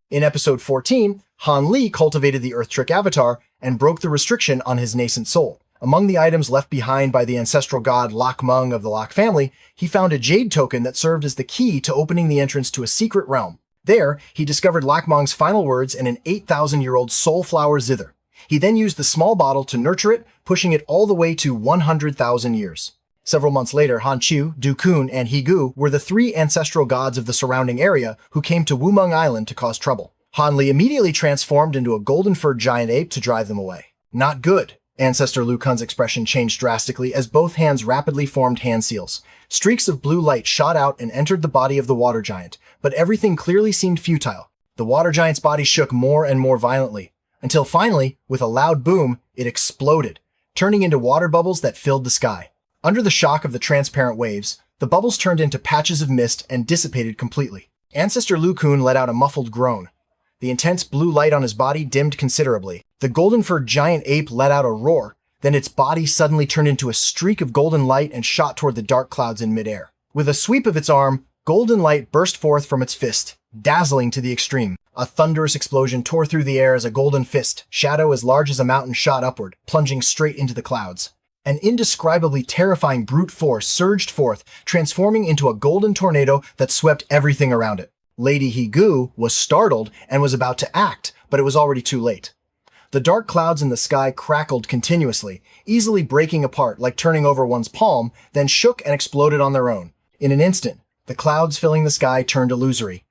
In episode 14, Han Li cultivated the Earth Trick Avatar and broke the restriction on his nascent soul. Among the items left behind by the ancestral god Lak Meng of the Lak family, he found a jade token that served as the key to opening the entrance to a secret realm. There, he discovered Lak Meng's final words in an 8,000-year-old soul flower zither. He then used the small bottle to nurture it, pushing it all the way to 100,000 years. Several months later, Han Chu, Du Kun, and He Gu were the three ancestral gods of the surrounding area who came to Wumeng Island to cause trouble. Han Li immediately transformed into a golden-furred giant ape to drive them away. Not good. Ancestor Lu Kun's expression changed drastically as both hands rapidly formed hand seals. Streaks of blue light shot out and entered the body of the water giant, but everything clearly seemed futile. The water giant's body shook more and more violently, until finally, with a loud boom, it exploded, turning into water bubbles that filled the sky. Under the shock of the transparent waves, the bubbles turned into patches of mist and dissipated completely. Ancestor Lu Kun let out a muffled groan. The intense blue light on his body dimmed considerably. The golden-furred giant ape let out a roar, then its body suddenly turned into a streak of golden light and shot toward the dark clouds in midair. With a sweep of its arm, golden light burst forth from its fist, dazzling to the extreme. A thunderous explosion tore through the air as a golden fist, shadow as large as a mountain, shot upward, plunging straight into the clouds. An indescribably terrifying brute force surged forth, transforming into a golden tornado that swept everything around it. Lady He Gu was startled and was about to act, but it was already too late. The dark clouds in the sky crackled continuously, easily breaking apart like turning over one's palm, then shook and exploded on their own. In an instant, the clouds filling the sky turned illusory.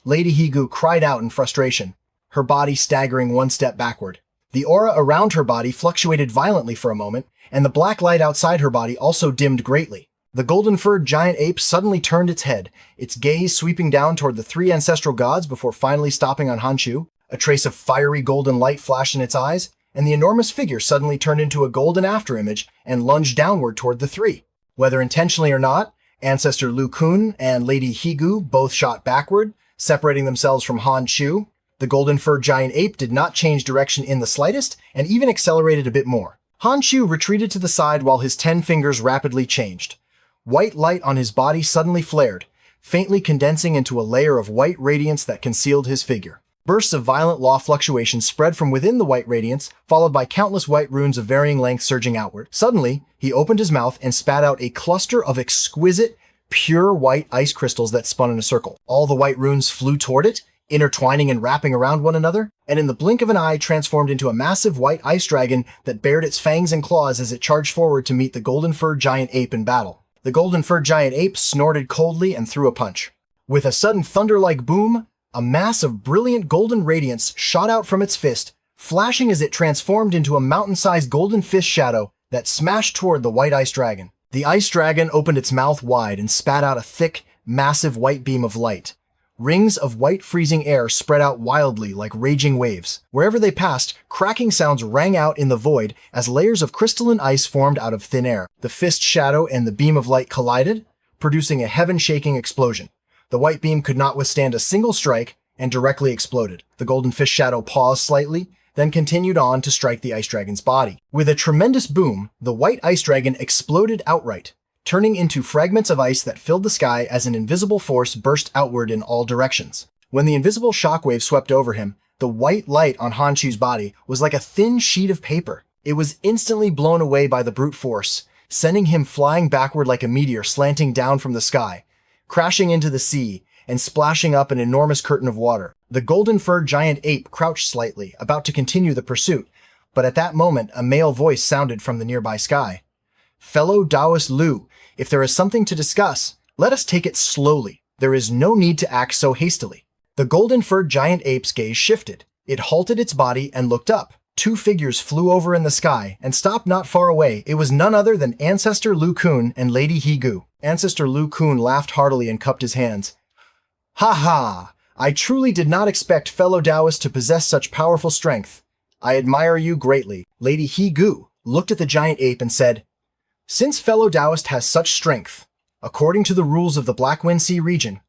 Lady He Gu cried out in frustration, her body staggering one step backward. The aura around her body fluctuated violently for a moment, and the black light outside her body also dimmed greatly. The golden-furred giant ape suddenly turned its head, its gaze sweeping down toward the three ancestral gods before finally stopping on Han Chu. A trace of fiery golden light flashed in its eyes, and the enormous figure suddenly turned into a golden afterimage and lunged downward toward the three. Whether intentionally or not, Ancestor Lu Kun and Lady He Gu both shot backward, separating themselves from Han Chu. The golden-furred giant ape did not change direction in the slightest, and even accelerated a bit more. Han Chu retreated to the side while his 10 fingers rapidly changed. White light on his body suddenly flared, faintly condensing into a layer of white radiance that concealed his figure. Bursts of violent law fluctuation spread from within the white radiance, followed by countless white runes of varying length surging outward. Suddenly, he opened his mouth and spat out a cluster of exquisite, pure white ice crystals that spun in a circle. All the white runes flew toward it, intertwining and wrapping around one another, and in the blink of an eye transformed into a massive white ice dragon that bared its fangs and claws as it charged forward to meet the golden-furred giant ape in battle. The golden-furred giant ape snorted coldly and threw a punch. With a sudden thunder-like boom, a mass of brilliant golden radiance shot out from its fist, flashing as it transformed into a mountain-sized golden fist shadow that smashed toward the white ice dragon. The ice dragon opened its mouth wide and spat out a thick, massive white beam of light. Rings of white freezing air spread out wildly like raging waves. Wherever they passed, cracking sounds rang out in the void as layers of crystalline ice formed out of thin air. The fist shadow and the beam of light collided, producing a heaven-shaking explosion. The white beam could not withstand a single strike and directly exploded. The golden fist shadow paused slightly, then continued on to strike the ice dragon's body. With a tremendous boom, the white ice dragon exploded outright, turning into fragments of ice that filled the sky as an invisible force burst outward in all directions. When the invisible shockwave swept over him, the white light on Han Chu's body was like a thin sheet of paper. It was instantly blown away by the brute force, sending him flying backward like a meteor slanting down from the sky, crashing into the sea, and splashing up an enormous curtain of water. The golden-furred giant ape crouched slightly, about to continue the pursuit, but at that moment a male voice sounded from the nearby sky. "Fellow Taoist Lu, if there is something to discuss, let us take it slowly. There is no need to act so hastily." The golden-furred giant ape's gaze shifted. It halted its body and looked up. Two figures flew over in the sky and stopped not far away. It was none other than Ancestor Lu Kun and Lady He Gu. Ancestor Lu Kun laughed heartily and cupped his hands. "Ha ha! I truly did not expect fellow Taoists to possess such powerful strength. I admire you greatly." Lady He Gu looked at the giant ape and said, "Since fellow Taoist has such strength, according to the rules of the Black Wind Sea region,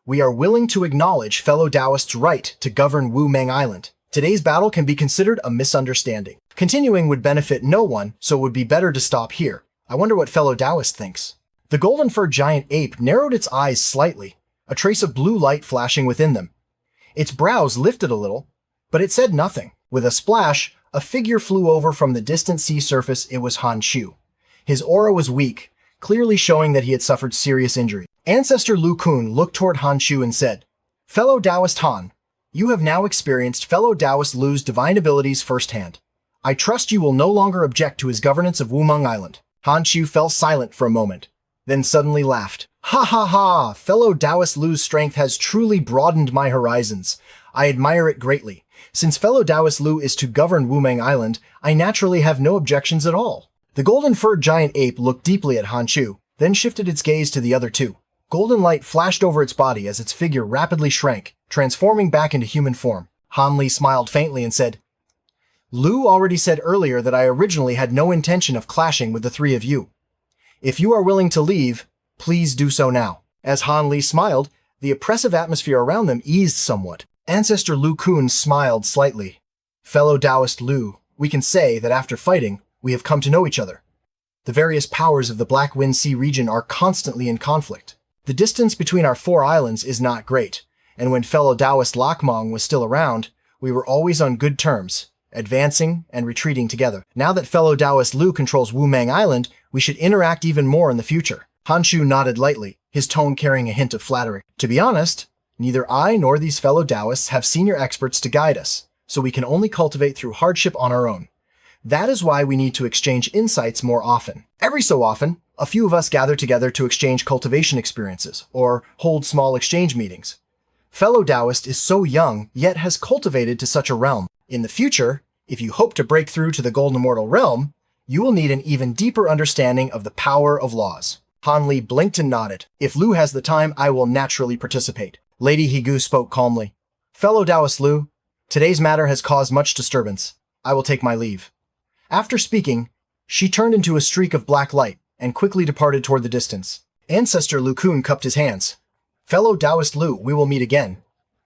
we are willing to acknowledge fellow Taoist's right to govern Wumeng Island. Today's battle can be considered a misunderstanding. Continuing would benefit no one, so it would be better to stop here. I wonder what fellow Taoist thinks." The golden-furred giant ape narrowed its eyes slightly, a trace of blue light flashing within them. Its brows lifted a little, but it said nothing. With a splash, a figure flew over from the distant sea surface. It was Han Shu. His aura was weak, clearly showing that he had suffered serious injury. Ancestor Lu Kun looked toward Han Shu and said, "Fellow Taoist Han, you have now experienced fellow Taoist Lu's divine abilities firsthand. I trust you will no longer object to his governance of Wumeng Island." Han Shu fell silent for a moment, then suddenly laughed. "Ha ha ha! Fellow Taoist Lu's strength has truly broadened my horizons. I admire it greatly. Since fellow Taoist Lu is to govern Wumeng Island, I naturally have no objections at all." The golden-furred giant ape looked deeply at Han Shu, then shifted its gaze to the other two. Golden light flashed over its body as its figure rapidly shrank, transforming back into human form. Han Li smiled faintly and said, "Lu already said earlier that I originally had no intention of clashing with the three of you. If you are willing to leave, please do so now." As Han Li smiled, the oppressive atmosphere around them eased somewhat. Ancestor Lu Kun smiled slightly. "Fellow Taoist Lu, we can say that after fighting, we have come to know each other. The various powers of the Black Wind Sea region are constantly in conflict. The distance between our 4 islands is not great, and when fellow Taoist Lakmong was still around, we were always on good terms, advancing and retreating together. Now that fellow Taoist Lu controls Wumeng Island, we should interact even more in the future." Han Shu nodded lightly, his tone carrying a hint of flattery. "To be honest, neither I nor these fellow Taoists have senior experts to guide us, so we can only cultivate through hardship on our own. That is why we need to exchange insights more often. Every so often, a few of us gather together to exchange cultivation experiences, or hold small exchange meetings. Fellow Taoist is so young, yet has cultivated to such a realm. In the future, if you hope to break through to the Golden Immortal realm, you will need an even deeper understanding of the power of laws." Han Li blinked and nodded. "If Lu has the time, I will naturally participate." Lady Higu spoke calmly. "Fellow Taoist Lu, today's matter has caused much disturbance. I will take my leave." After speaking, she turned into a streak of black light and quickly departed toward the distance. Ancestor Lu Kun cupped his hands. "Fellow Taoist Lu, we will meet again."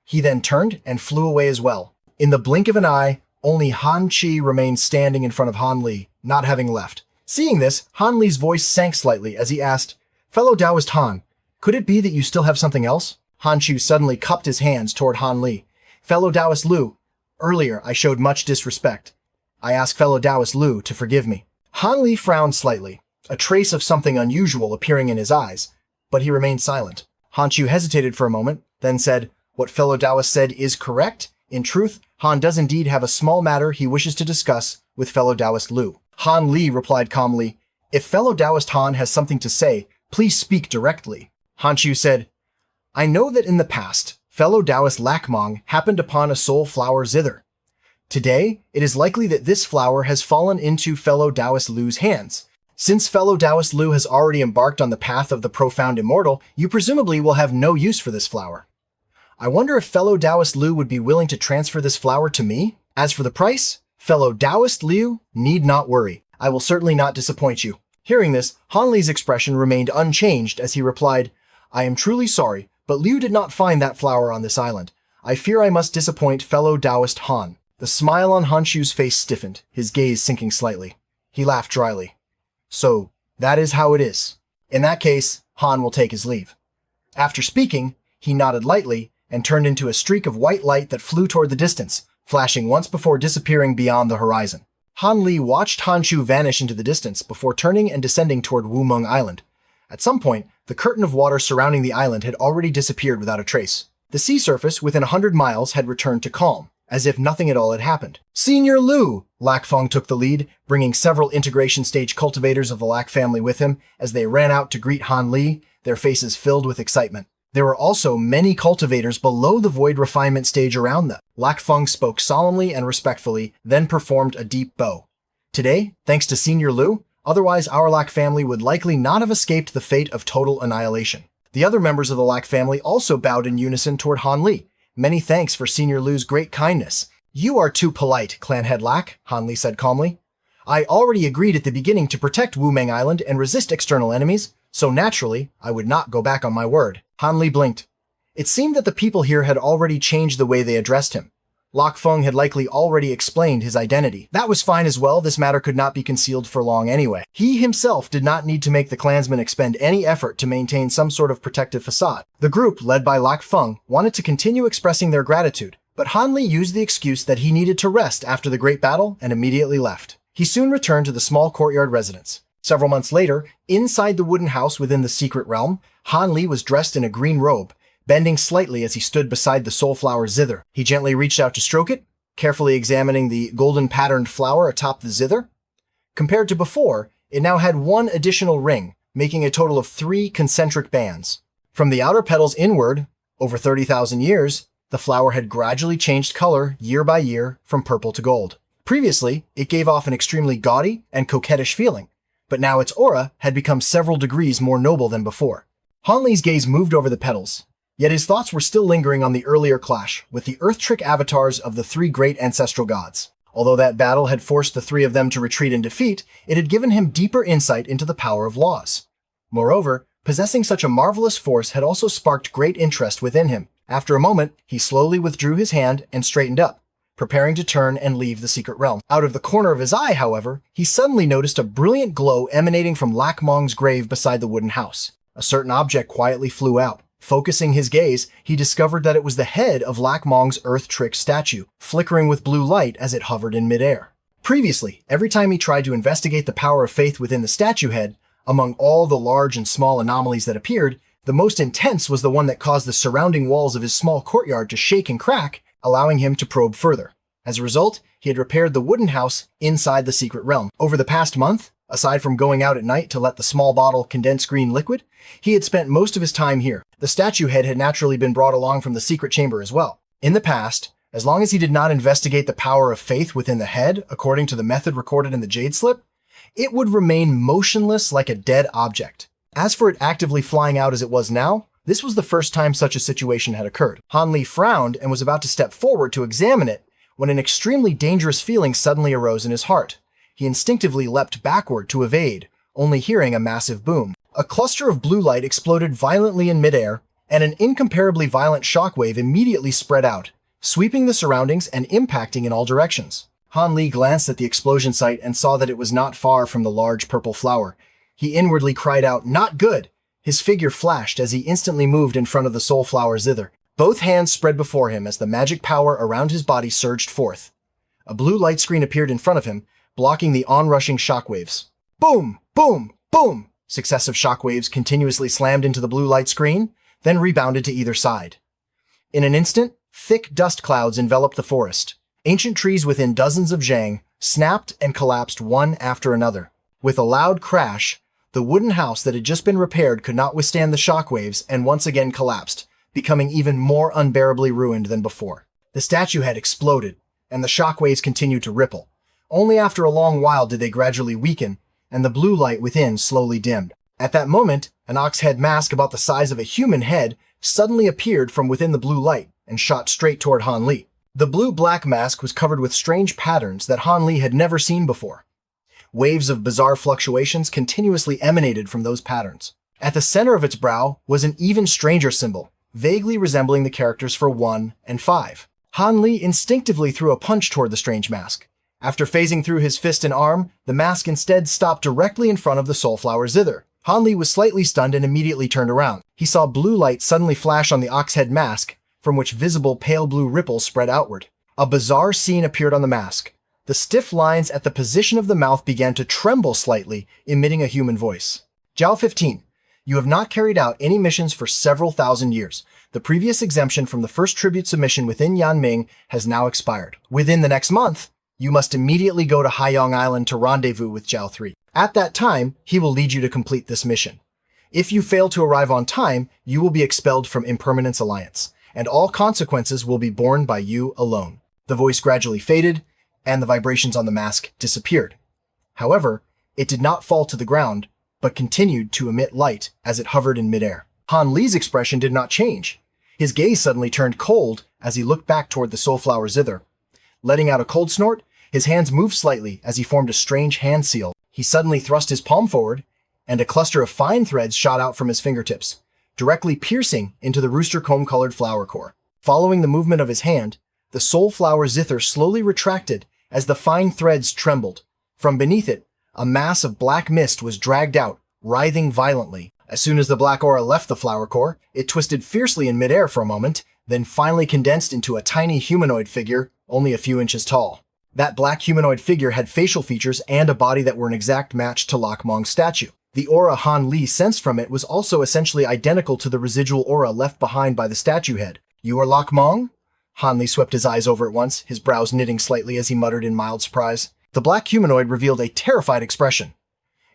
He then turned and flew away as well. In the blink of an eye, only Han Chi remained standing in front of Han Li, not having left. Seeing this, Han Li's voice sank slightly as he asked, "Fellow Taoist Han, could it be that you still have something else?" Han Chu suddenly cupped his hands toward Han Li. "Fellow Taoist Lu, earlier I showed much disrespect. I ask fellow Taoist Lu to forgive me." Han Li frowned slightly, a trace of something unusual appearing in his eyes, but he remained silent. Han Chu hesitated for a moment, then said, "What fellow Taoist said is correct. In truth, Han does indeed have a small matter he wishes to discuss with fellow Taoist Lu." Han Li replied calmly, "If fellow Taoist Han has something to say, please speak directly." Han Chu said, "I know that in the past, fellow Taoist Lakmong happened upon a soul flower zither. Today, it is likely that this flower has fallen into fellow Taoist Lu's hands. Since fellow Taoist Lu has already embarked on the path of the profound immortal, you presumably will have no use for this flower. I wonder if fellow Taoist Lu would be willing to transfer this flower to me? As for the price, fellow Taoist Liu need not worry. I will certainly not disappoint you." Hearing this, Han Li's expression remained unchanged as he replied, "I am truly sorry, but Liu did not find that flower on this island. I fear I must disappoint fellow Taoist Han." The smile on Han Shu's face stiffened, his gaze sinking slightly. He laughed dryly. "So, that is how it is. In that case, Han will take his leave." After speaking, he nodded lightly and turned into a streak of white light that flew toward the distance, flashing once before disappearing beyond the horizon. Han Li watched Han Shu vanish into the distance before turning and descending toward Wumeng Island. At some point, the curtain of water surrounding the island had already disappeared without a trace. The sea surface within 100 miles had returned to calm, as if nothing at all had happened. "Senior Lu!" Lak Feng took the lead, bringing several integration stage cultivators of the Lak family with him as they ran out to greet Han Li, their faces filled with excitement. There were also many cultivators below the void refinement stage around them. Lak Feng spoke solemnly and respectfully, then performed a deep bow. "Today, thanks to Senior Lu, otherwise our Lak family would likely not have escaped the fate of total annihilation." The other members of the Lak family also bowed in unison toward Han Li. "Many thanks for Senior Lu's great kindness." "You are too polite, Clan Head Lak," Han Li said calmly. "I already agreed at the beginning to protect Wumeng Island and resist external enemies, so naturally, I would not go back on my word." Han Li blinked. It seemed that the people here had already changed the way they addressed him. Lok Feng had likely already explained his identity. That was fine as well, this matter could not be concealed for long anyway. He himself did not need to make the clansmen expend any effort to maintain some sort of protective facade. The group, led by Lok Feng, wanted to continue expressing their gratitude, but Han Li used the excuse that he needed to rest after the great battle and immediately left. He soon returned to the small courtyard residence. Several months later, inside the wooden house within the secret realm, Han Li was dressed in a green robe, bending slightly as he stood beside the soulflower zither. He gently reached out to stroke it, carefully examining the golden patterned flower atop the zither. Compared to before, it now had one additional ring, making a total of 3 concentric bands. From the outer petals inward, over 30,000 years, the flower had gradually changed color year by year from purple to gold. Previously, it gave off an extremely gaudy and coquettish feeling, but now its aura had become several degrees more noble than before. Han Li's gaze moved over the petals, yet his thoughts were still lingering on the earlier clash with the Earth Trick avatars of the 3 great ancestral gods. Although that battle had forced the 3 of them to retreat in defeat, it had given him deeper insight into the power of laws. Moreover, possessing such a marvelous force had also sparked great interest within him. After a moment, he slowly withdrew his hand and straightened up, preparing to turn and leave the secret realm. Out of the corner of his eye, however, he suddenly noticed a brilliant glow emanating from Lak Mong's grave beside the wooden house. A certain object quietly flew out. Focusing his gaze, he discovered that it was the head of Lak Mong's Earth Trick statue, flickering with blue light as it hovered in midair. Previously, every time he tried to investigate the power of faith within the statue head, among all the large and small anomalies that appeared, the most intense was the one that caused the surrounding walls of his small courtyard to shake and crack, allowing him to probe further. As a result, he had repaired the wooden house inside the secret realm. Over the past month, aside from going out at night to let the small bottle condense green liquid, he had spent most of his time here. The statue head had naturally been brought along from the secret chamber as well. In the past, as long as he did not investigate the power of faith within the head, according to the method recorded in the Jade Slip, it would remain motionless like a dead object. As for it actively flying out as it was now, this was the first time such a situation had occurred. Han Li frowned and was about to step forward to examine it when an extremely dangerous feeling suddenly arose in his heart. He instinctively leapt backward to evade, only hearing a massive boom. A cluster of blue light exploded violently in midair, and an incomparably violent shockwave immediately spread out, sweeping the surroundings and impacting in all directions. Han Li glanced at the explosion site and saw that it was not far from the large purple flower. He inwardly cried out, "Not good!" His figure flashed as he instantly moved in front of the soul flower zither. Both hands spread before him as the magic power around his body surged forth. A blue light screen appeared in front of him, blocking the onrushing shockwaves. Boom! Boom! Boom! Successive shockwaves continuously slammed into the blue light screen, then rebounded to either side. In an instant, thick dust clouds enveloped the forest. Ancient trees within dozens of zhang snapped and collapsed one after another. With a loud crash, the wooden house that had just been repaired could not withstand the shockwaves and once again collapsed, becoming even more unbearably ruined than before. The statue had exploded, and the shockwaves continued to ripple. Only after a long while did they gradually weaken, and the blue light within slowly dimmed. At that moment, an ox head mask about the size of a human head suddenly appeared from within the blue light and shot straight toward Han Li. The blue-black mask was covered with strange patterns that Han Li had never seen before. Waves of bizarre fluctuations continuously emanated from those patterns. At the center of its brow was an even stranger symbol, vaguely resembling the characters for 1 and 5. Han Li instinctively threw a punch toward the strange mask. After phasing through his fist and arm, the mask instead stopped directly in front of the soulflower zither. Han Li was slightly stunned and immediately turned around. He saw blue light suddenly flash on the ox head mask, from which visible pale blue ripples spread outward. A bizarre scene appeared on the mask. The stiff lines at the position of the mouth began to tremble slightly, emitting a human voice. Jiao 15. You have not carried out any missions for several thousand years. The previous exemption from the first tribute submission within Yanming has now expired. Within the next month, you must immediately go to Haiyang Island to rendezvous with Jiao 3. At that time, he will lead you to complete this mission. If you fail to arrive on time, you will be expelled from Impermanence Alliance, and all consequences will be borne by you alone. The voice gradually faded, and the vibrations on the mask disappeared. However, it did not fall to the ground, but continued to emit light as it hovered in midair. Han Li's expression did not change. His gaze suddenly turned cold as he looked back toward the soulflower zither. Letting out a cold snort, his hands moved slightly as he formed a strange hand seal. He suddenly thrust his palm forward, and a cluster of fine threads shot out from his fingertips, directly piercing into the rooster comb-colored flower core. Following the movement of his hand, The soul flower zither slowly retracted as the fine threads trembled. From beneath it, a mass of black mist was dragged out, writhing violently. As soon as the black aura left the flower core, it twisted fiercely in midair for a moment, then finally condensed into a tiny humanoid figure, only a few inches tall. That black humanoid figure had facial features and a body that were an exact match to Lak Mong's statue. The aura Han Li sensed from it was also essentially identical to the residual aura left behind by the statue head. "You are Lak Mong?" Han Li swept his eyes over at once, his brows knitting slightly as he muttered in mild surprise. The black humanoid revealed a terrified expression.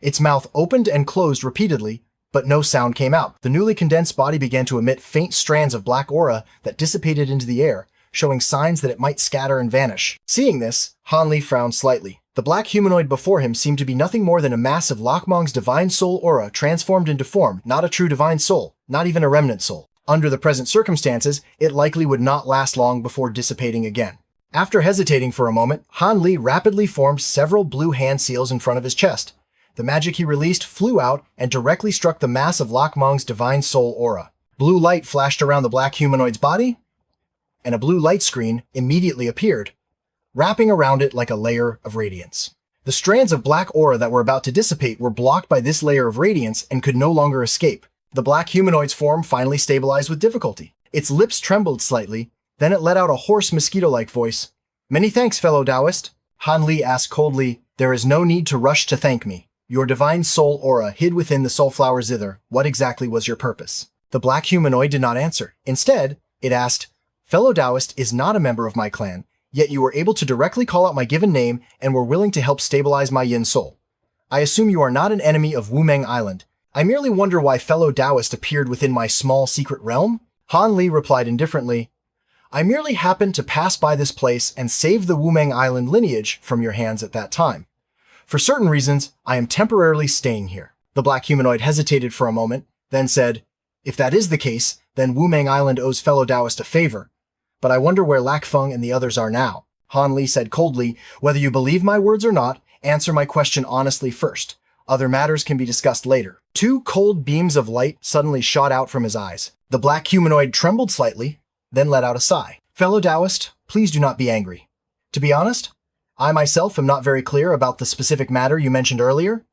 Its mouth opened and closed repeatedly, but no sound came out. The newly condensed body began to emit faint strands of black aura that dissipated into the air, showing signs that it might scatter and vanish. Seeing this, Han Li frowned slightly. The black humanoid before him seemed to be nothing more than a mass of Lak Mong's divine soul aura transformed into form, not a true divine soul, not even a remnant soul. Under the present circumstances, it likely would not last long before dissipating again. After hesitating for a moment, Han Li rapidly formed several blue hand seals in front of his chest. The magic he released flew out and directly struck the mass of Lak Mong's divine soul aura. Blue light flashed around the black humanoid's body, and a blue light screen immediately appeared, wrapping around it like a layer of radiance. The strands of black aura that were about to dissipate were blocked by this layer of radiance and could no longer escape. The black humanoid's form finally stabilized with difficulty. Its lips trembled slightly, then it let out a hoarse mosquito-like voice. "Many thanks, fellow Taoist." Han Li asked coldly, "There is no need to rush to thank me. Your divine soul aura hid within the soulflower zither. What exactly was your purpose?" The black humanoid did not answer. Instead, it asked, "Fellow Taoist is not a member of my clan, yet you were able to directly call out my given name and were willing to help stabilize my yin soul. I assume you are not an enemy of Wumeng Island. I merely wonder why fellow Taoist appeared within my small secret realm?" Han Li replied indifferently, "I merely happened to pass by this place and save the Wumeng Island lineage from your hands at that time. For certain reasons, I am temporarily staying here." The black humanoid hesitated for a moment, then said, "If that is the case, then Wumeng Island owes fellow Taoist a favor. But I wonder where Lak Feng and the others are now." Han Li said coldly, "Whether you believe my words or not, answer my question honestly first. Other matters can be discussed later." Two cold beams of light suddenly shot out from his eyes. The black humanoid trembled slightly, then let out a sigh. "Fellow Taoist, please do not be angry. To be honest, I myself am not very clear about the specific matter you mentioned earlier.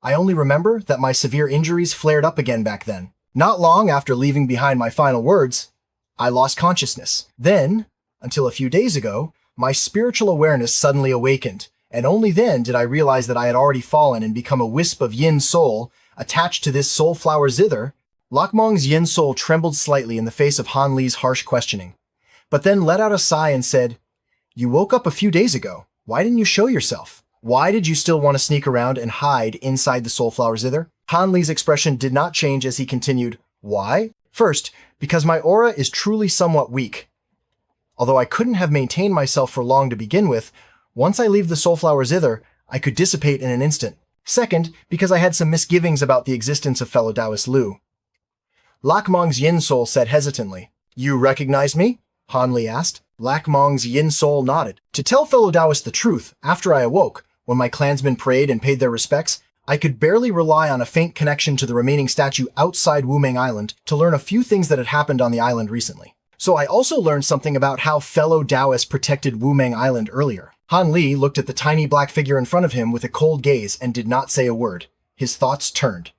I only remember that my severe injuries flared up again back then. Not long after leaving behind my final words, I lost consciousness. Then, until a few days ago, my spiritual awareness suddenly awakened, and only then did I realize that I had already fallen and become a wisp of yin soul attached to this soul flower zither." Lak Mong's yin soul trembled slightly in the face of Han Li's harsh questioning, but then let out a sigh and said, "You woke up a few days ago. Why didn't you show yourself? Why did you still want to sneak around and hide inside the soulflower zither?" Han Li's expression did not change as he continued, "Why? First, because my aura is truly somewhat weak. Although I couldn't have maintained myself for long to begin with, once I leave the soulflower zither, I could dissipate in an instant. Second, because I had some misgivings about the existence of fellow Taoist Lu." Lak Mong's yin soul said hesitantly, "You recognize me?" Han Li asked. Lak Mong's yin soul nodded. "To tell fellow Taoist the truth, after I awoke, when my clansmen prayed and paid their respects, I could barely rely on a faint connection to the remaining statue outside Wumeng Island to learn a few things that had happened on the island recently. So I also learned something about how fellow Taoists protected Wumeng Island earlier." Han Li looked at the tiny black figure in front of him with a cold gaze and did not say a word. His thoughts turned.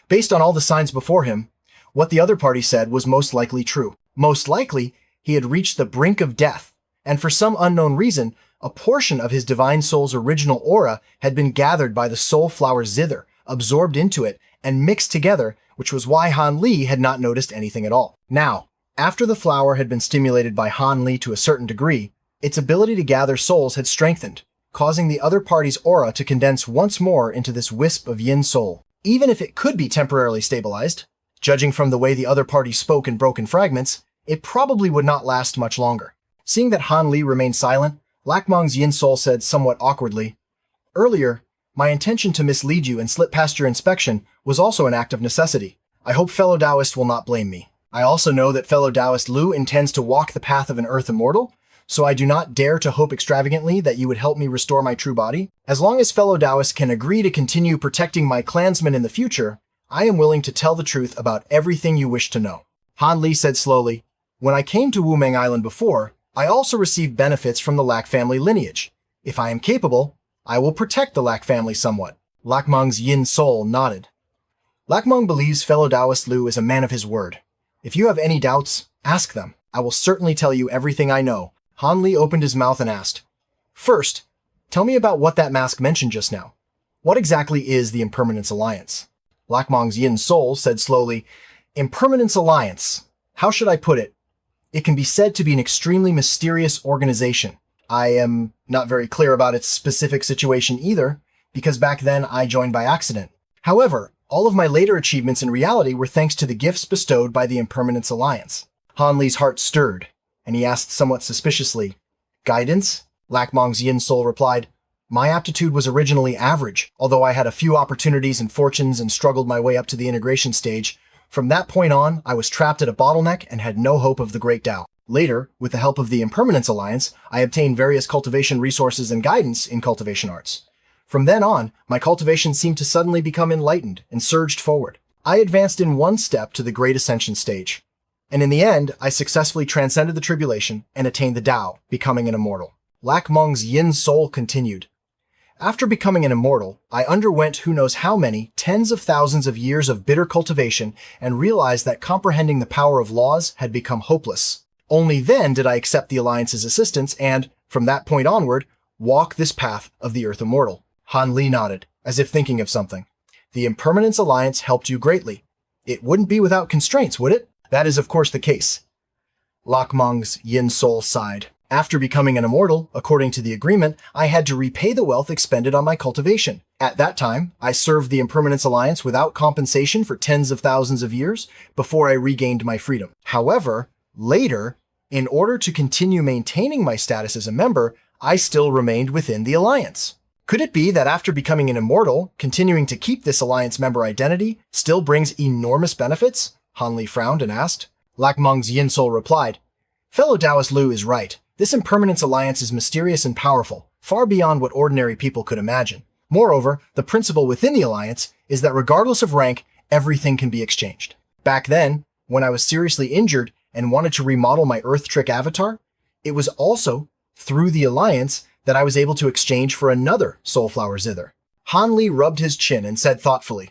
Based on all the signs before him, what the other party said was most likely true. Most likely, he had reached the brink of death, and for some unknown reason, a portion of his divine soul's original aura had been gathered by the soul flower zither, absorbed into it, and mixed together, which was why Han Li had not noticed anything at all. Now, after the flower had been stimulated by Han Li to a certain degree, its ability to gather souls had strengthened, causing the other party's aura to condense once more into this wisp of yin soul. Even if it could be temporarily stabilized, judging from the way the other party spoke in broken fragments, it probably would not last much longer. Seeing that Han Li remained silent, Lak Mong's yin soul said somewhat awkwardly, "Earlier, my intention to mislead you and slip past your inspection was also an act of necessity. I hope fellow Taoist will not blame me. I also know that fellow Taoist Lu intends to walk the path of an Earth Immortal, so I do not dare to hope extravagantly that you would help me restore my true body. As long as fellow Taoists can agree to continue protecting my clansmen in the future, I am willing to tell the truth about everything you wish to know." Han Li said slowly, "When I came to Wumeng Island before, I also receive benefits from the Lack family lineage. If I am capable, I will protect the Lack family somewhat. Lack Meng's yin soul nodded. Lack Meng believes fellow Taoist Lu is a man of his word. If you have any doubts, ask them. I will certainly tell you everything I know. Han Li opened his mouth and asked, "First, tell me about what that mask mentioned just now. What exactly is the Impermanence Alliance?" Lack Meng's yin soul said slowly, "Impermanence Alliance. How should I put it? It can be said to be an extremely mysterious organization. I am not very clear about its specific situation either, because back then I joined by accident. However, all of my later achievements in reality were thanks to the gifts bestowed by the Impermanence Alliance." Han Li's heart stirred, and he asked somewhat suspiciously, "Guidance?" Lack Meng's yin soul replied, "My aptitude was originally average, although I had a few opportunities and fortunes and struggled my way up to the integration stage. From that point on, I was trapped at a bottleneck and had no hope of the Great Tao. Later, with the help of the Impermanence Alliance, I obtained various cultivation resources and guidance in cultivation arts. From then on, my cultivation seemed to suddenly become enlightened and surged forward. I advanced in one step to the Great Ascension stage. And in the end, I successfully transcended the tribulation and attained the Tao, becoming an immortal." Lack Meng's yin soul continued. "After becoming an immortal, I underwent who knows how many tens of thousands of years of bitter cultivation and realized that comprehending the power of laws had become hopeless. Only then did I accept the Alliance's assistance and, from that point onward, walk this path of the Earth Immortal." Han Li nodded, as if thinking of something. "The Impermanence Alliance helped you greatly. It wouldn't be without constraints, would it?" "That is of course the case." Lack Meng's yin soul sighed. "After becoming an immortal, according to the agreement, I had to repay the wealth expended on my cultivation. At that time, I served the Impermanence Alliance without compensation for tens of thousands of years before I regained my freedom. However, later, in order to continue maintaining my status as a member, I still remained within the Alliance. Could it be that after becoming an immortal, continuing to keep this Alliance member identity still brings enormous benefits?" Han Li frowned and asked. Lack Meng's yin soul replied, "Fellow Taoist Lu is right. This Impermanence Alliance is mysterious and powerful, far beyond what ordinary people could imagine. Moreover, the principle within the Alliance is that regardless of rank, everything can be exchanged. Back then, when I was seriously injured and wanted to remodel my Earth Trick avatar, it was also through the Alliance that I was able to exchange for another Soulflower Zither." Han Li rubbed his chin and said thoughtfully,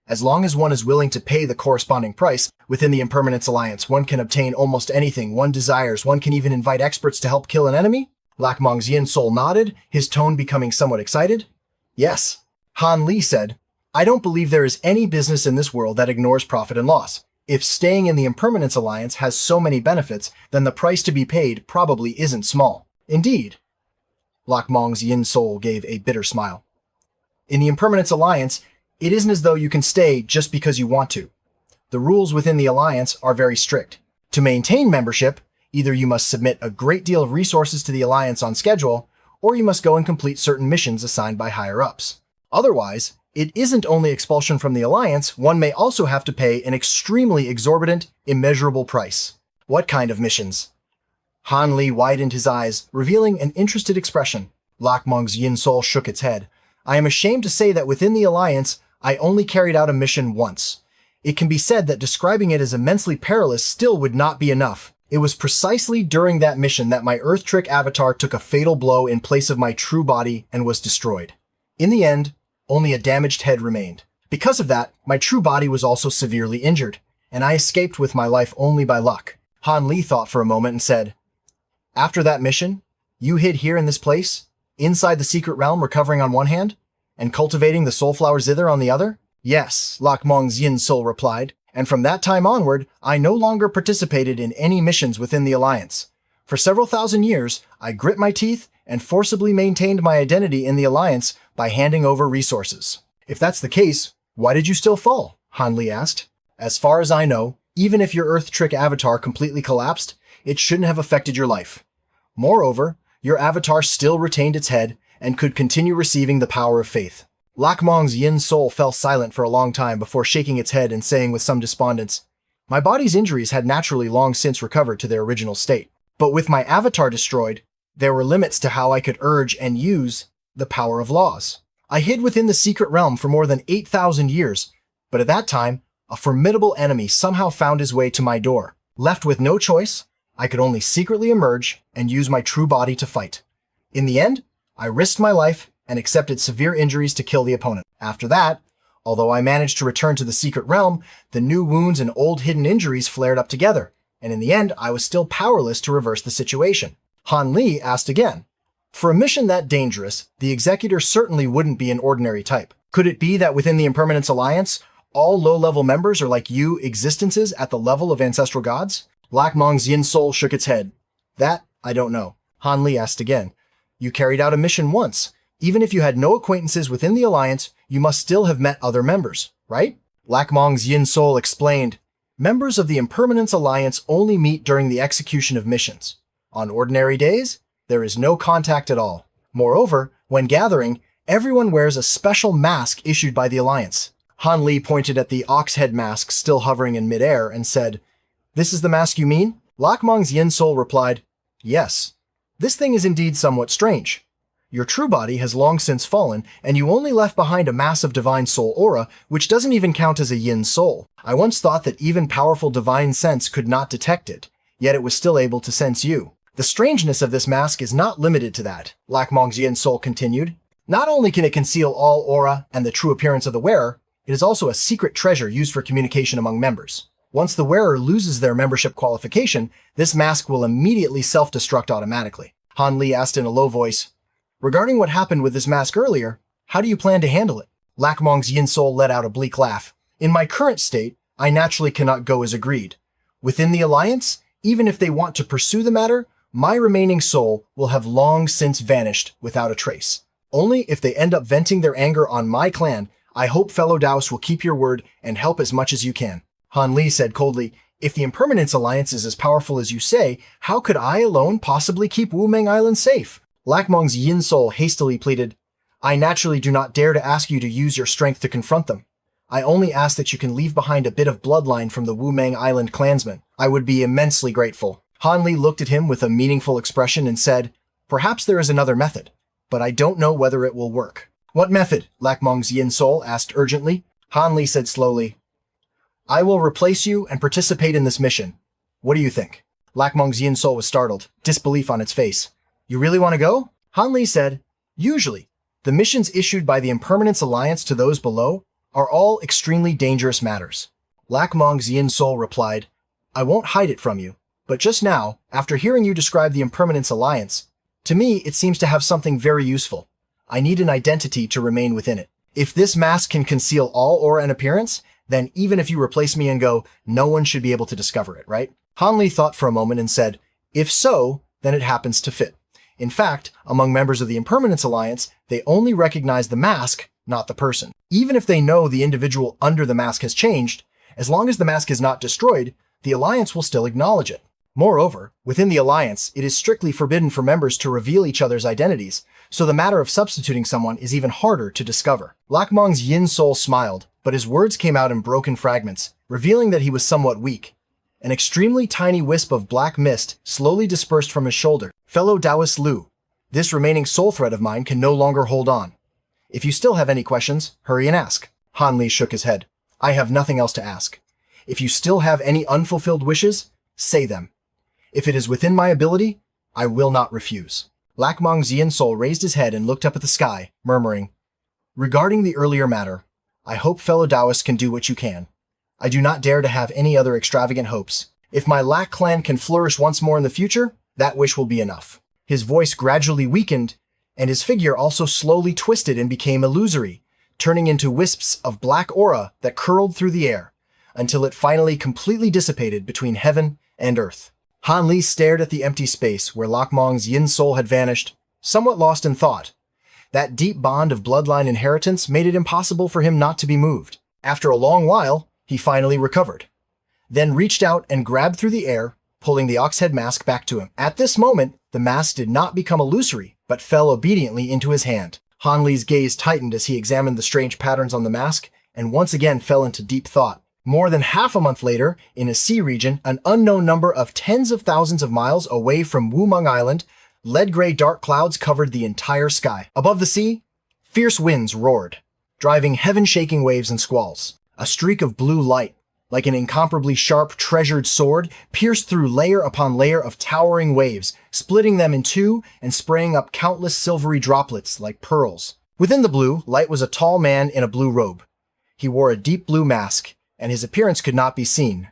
"As long as one is willing to pay the corresponding price, within the Impermanence Alliance, one can obtain almost anything one desires. One can even invite experts to help kill an enemy?" Lack Meng's yin soul nodded, his tone becoming somewhat excited. "Yes." Han Li said, "I don't believe there is any business in this world that ignores profit and loss. If staying in the Impermanence Alliance has so many benefits, then the price to be paid probably isn't small." "Indeed." Lack Meng's yin soul gave a bitter smile. "In the Impermanence Alliance, it isn't as though you can stay just because you want to. The rules within the Alliance are very strict. To maintain membership, either you must submit a great deal of resources to the Alliance on schedule, or you must go and complete certain missions assigned by higher-ups. Otherwise, it isn't only expulsion from the Alliance, one may also have to pay an extremely exorbitant, immeasurable price." "What kind of missions?" Han Li widened his eyes, revealing an interested expression. Lack Meng's yin soul shook its head. "I am ashamed to say that within the Alliance, I only carried out a mission once. It can be said that describing it as immensely perilous still would not be enough. It was precisely during that mission that my Earth Trick avatar took a fatal blow in place of my true body and was destroyed. In the end, only a damaged head remained. Because of that, my true body was also severely injured, and I escaped with my life only by luck." Han Li thought for a moment and said, "After that mission, you hid here in this place, inside the secret realm, recovering on one hand, and cultivating the Soulflower Zither on the other?" "Yes," Lack Meng's yin soul replied, "and from that time onward, I no longer participated in any missions within the Alliance. For several thousand years, I grit my teeth and forcibly maintained my identity in the Alliance by handing over resources." "If that's the case, why did you still fall?" Han Li asked. "As far as I know, even if your Earth Trick avatar completely collapsed, it shouldn't have affected your life. Moreover, your avatar still retained its head and could continue receiving the power of faith." Lack Meng's yin soul fell silent for a long time before shaking its head and saying with some despondence, "My body's injuries had naturally long since recovered to their original state. But with my avatar destroyed, there were limits to how I could urge and use the power of laws. I hid within the secret realm for more than 8,000 years, but at that time, a formidable enemy somehow found his way to my door. Left with no choice, I could only secretly emerge and use my true body to fight. In the end, I risked my life and accepted severe injuries to kill the opponent. After that, although I managed to return to the secret realm, the new wounds and old hidden injuries flared up together, and in the end, I was still powerless to reverse the situation. Han Li asked again, for a mission that dangerous, the Executor certainly wouldn't be an ordinary type. Could it be that within the Impermanence Alliance, all low-level members are like you existences at the level of ancestral gods? Lac Mong's yin soul shook its head. That, I don't know. Han Li asked again. You carried out a mission once. Even if you had no acquaintances within the Alliance, you must still have met other members, right? Lac Mong's yin soul explained. Members of the Impermanence Alliance only meet during the execution of missions. On ordinary days, there is no contact at all. Moreover, when gathering, everyone wears a special mask issued by the Alliance. Han Li pointed at the ox head mask still hovering in midair and said, This is the mask you mean? Lac Mong's yin soul replied, Yes. This thing is indeed somewhat strange. Your true body has long since fallen, and you only left behind a massive divine soul aura, which doesn't even count as a yin soul. I once thought that even powerful divine sense could not detect it, yet it was still able to sense you. The strangeness of this mask is not limited to that, Lac Mong's yin soul continued. Not only can it conceal all aura and the true appearance of the wearer, it is also a secret treasure used for communication among members. Once the wearer loses their membership qualification, this mask will immediately self-destruct automatically. Han Li asked in a low voice, Regarding what happened with this mask earlier, how do you plan to handle it? Lac Mong's yin soul let out a bleak laugh. In my current state, I naturally cannot go as agreed. Within the Alliance, even if they want to pursue the matter, my remaining soul will have long since vanished without a trace. Only if they end up venting their anger on my clan, I hope fellow Daos will keep your word and help as much as you can. Han Li said coldly, If the Impermanence Alliance is as powerful as you say, how could I alone possibly keep Wumeng Island safe? Lac Mong's yin soul hastily pleaded, I naturally do not dare to ask you to use your strength to confront them. I only ask that you can leave behind a bit of bloodline from the Wumeng Island clansmen. I would be immensely grateful. Han Li looked at him with a meaningful expression and said, Perhaps there is another method, but I don't know whether it will work. What method? Lac Mong's yin soul asked urgently. Han Li said slowly, I will replace you and participate in this mission. What do you think? Lac Mong's yin soul was startled, disbelief on its face. You really want to go? Han Li said, Usually, the missions issued by the Impermanence Alliance to those below are all extremely dangerous matters. Lac Mong's yin soul replied, I won't hide it from you, but just now, after hearing you describe the Impermanence Alliance, to me it seems to have something very useful. I need an identity to remain within it. If this mask can conceal all aura and appearance, then even if you replace me and go, no one should be able to discover it, right? Han Li thought for a moment and said, If so, then it happens to fit. In fact, among members of the Impermanence Alliance, they only recognize the mask, not the person. Even if they know the individual under the mask has changed, as long as the mask is not destroyed, the Alliance will still acknowledge it. Moreover, within the Alliance, it is strictly forbidden for members to reveal each other's identities, so the matter of substituting someone is even harder to discover. Lac Mong's yin soul smiled, but his words came out in broken fragments, revealing that he was somewhat weak. An extremely tiny wisp of black mist slowly dispersed from his shoulder. Fellow Taoist Lu, this remaining soul thread of mine can no longer hold on. If you still have any questions, hurry and ask. Han Li shook his head. I have nothing else to ask. If you still have any unfulfilled wishes, say them. If it is within my ability, I will not refuse. Lac Mong's yin soul raised his head and looked up at the sky, murmuring, Regarding the earlier matter, I hope fellow Taoists can do what you can. I do not dare to have any other extravagant hopes. If my Lac clan can flourish once more in the future, that wish will be enough. His voice gradually weakened, and his figure also slowly twisted and became illusory, turning into wisps of black aura that curled through the air, until it finally completely dissipated between heaven and earth. Han Li stared at the empty space where Lac Mong's yin soul had vanished, somewhat lost in thought. That deep bond of bloodline inheritance made it impossible for him not to be moved. After a long while, he finally recovered, then reached out and grabbed through the air, pulling the ox head mask back to him. At this moment, the mask did not become illusory, but fell obediently into his hand. Han Li's gaze tightened as he examined the strange patterns on the mask, and once again fell into deep thought. More than half a month later, in a sea region, an unknown number of tens of thousands of miles away from Wumeng Island, lead-gray dark clouds covered the entire sky. Above the sea, fierce winds roared, driving heaven-shaking waves and squalls. A streak of blue light, like an incomparably sharp, treasured sword, pierced through layer upon layer of towering waves, splitting them in two and spraying up countless silvery droplets like pearls. Within the blue, light was a tall man in a blue robe. He wore a deep blue mask, and his appearance could not be seen.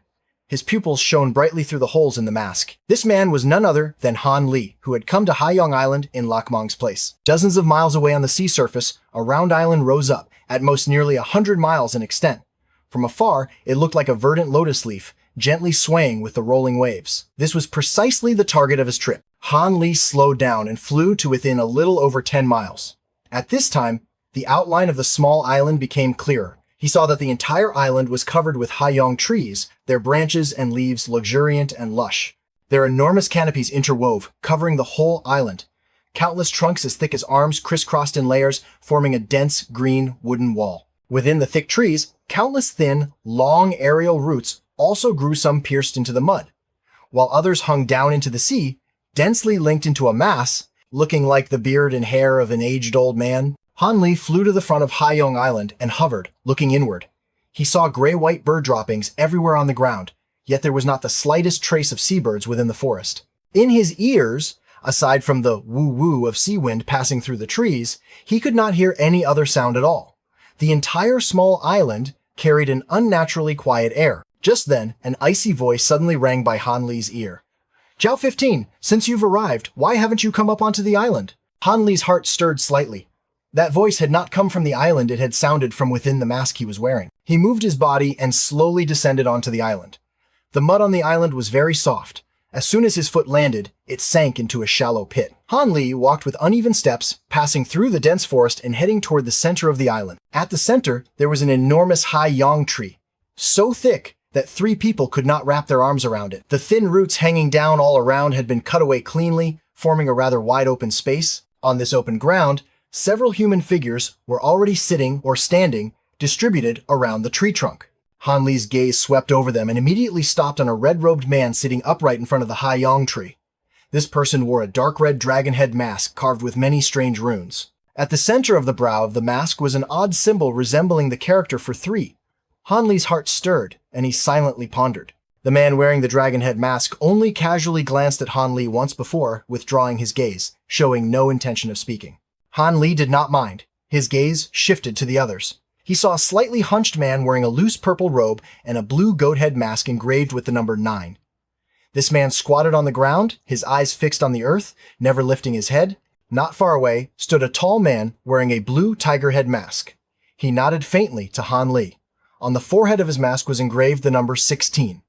His pupils shone brightly through the holes in the mask. This man was none other than Han Li, who had come to Haiyang Island in Lac Mong's place. Dozens of miles away on the sea surface, a round island rose up, at most nearly 100 miles in extent. From afar, it looked like a verdant lotus leaf, gently swaying with the rolling waves. This was precisely the target of his trip. Han Li slowed down and flew to within a little over 10 miles. At this time, the outline of the small island became clearer. He saw that the entire island was covered with Haiyang trees, their branches and leaves luxuriant and lush. Their enormous canopies interwove, covering the whole island. Countless trunks as thick as arms crisscrossed in layers, forming a dense green wooden wall. Within the thick trees, countless thin, long aerial roots also grew, some pierced into the mud, while others hung down into the sea, densely linked into a mass, looking like the beard and hair of an aged old man. Han Li flew to the front of Haiyang Island and hovered, looking inward. He saw gray-white bird droppings everywhere on the ground, yet there was not the slightest trace of seabirds within the forest. In his ears, aside from the woo-woo of sea wind passing through the trees, he could not hear any other sound at all. The entire small island carried an unnaturally quiet air. Just then, an icy voice suddenly rang by Han Li's ear. "Zhao 15, since you've arrived, why haven't you come up onto the island?" Han Li's heart stirred slightly. That voice had not come from the island, it had sounded from within the mask he was wearing. He moved his body and slowly descended onto the island. The mud on the island was very soft. As soon as his foot landed, it sank into a shallow pit. Han Li walked with uneven steps, passing through the dense forest and heading toward the center of the island. At the center, there was an enormous Haiyang tree, so thick that 3 people could not wrap their arms around it. The thin roots hanging down all around had been cut away cleanly, forming a rather wide open space. On this open ground, several human figures were already sitting or standing, distributed around the tree trunk. Han Li's gaze swept over them and immediately stopped on a red-robed man sitting upright in front of the Haiyang tree. This person wore a dark red dragon head mask carved with many strange runes. At the center of the brow of the mask was an odd symbol resembling the character for 3. Han Li's heart stirred, and he silently pondered. The man wearing the dragon head mask only casually glanced at Han Li once before, withdrawing his gaze, showing no intention of speaking. Han Li did not mind. His gaze shifted to the others. He saw a slightly hunched man wearing a loose purple robe and a blue goat head mask engraved with the number 9. This man squatted on the ground, his eyes fixed on the earth, never lifting his head. Not far away stood a tall man wearing a blue tiger head mask. He nodded faintly to Han Li. On the forehead of his mask was engraved the number 16.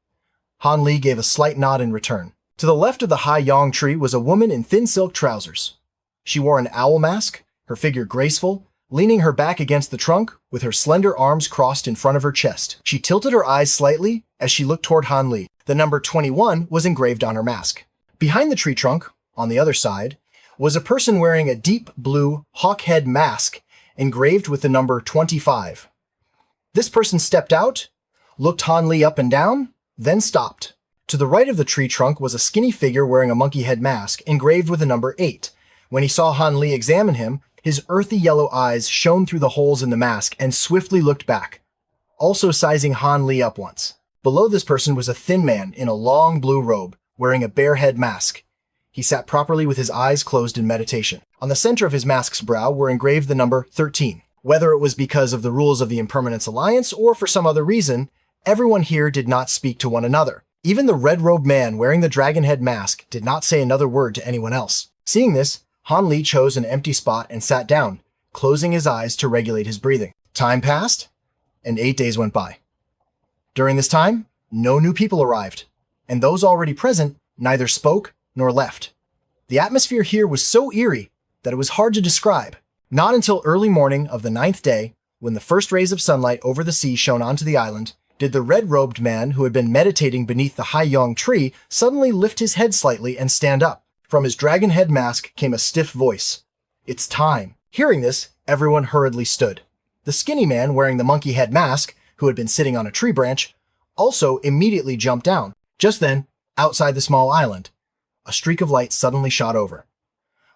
Han Li gave a slight nod in return. To the left of the Haiyang tree was a woman in thin silk trousers. She wore an owl mask, her figure graceful, leaning her back against the trunk with her slender arms crossed in front of her chest. She tilted her eyes slightly as she looked toward Han Li. The number 21 was engraved on her mask. Behind the tree trunk, on the other side, was a person wearing a deep blue hawk head mask engraved with the number 25. This person stepped out, looked Han Li up and down, then stopped. To the right of the tree trunk was a skinny figure wearing a monkey head mask engraved with the number 8. When he saw Han Li examine him, his earthy yellow eyes shone through the holes in the mask and swiftly looked back, also sizing Han Li up once. Below this person was a thin man in a long blue robe, wearing a bear head mask. He sat properly with his eyes closed in meditation. On the center of his mask's brow were engraved the number 13. Whether it was because of the rules of the Impermanence Alliance or for some other reason, everyone here did not speak to one another. Even the red-robed man wearing the dragon head mask did not say another word to anyone else. Seeing this, Han Li chose an empty spot and sat down, closing his eyes to regulate his breathing. Time passed, and 8 days went by. During this time, no new people arrived, and those already present neither spoke nor left. The atmosphere here was so eerie that it was hard to describe. Not until early morning of the 9th day, when the first rays of sunlight over the sea shone onto the island, did the red-robed man who had been meditating beneath the Haiyang tree suddenly lift his head slightly and stand up. From his dragon head mask came a stiff voice. "It's time." Hearing this, everyone hurriedly stood. The skinny man wearing the monkey head mask, who had been sitting on a tree branch, also immediately jumped down. Just then, outside the small island, a streak of light suddenly shot over.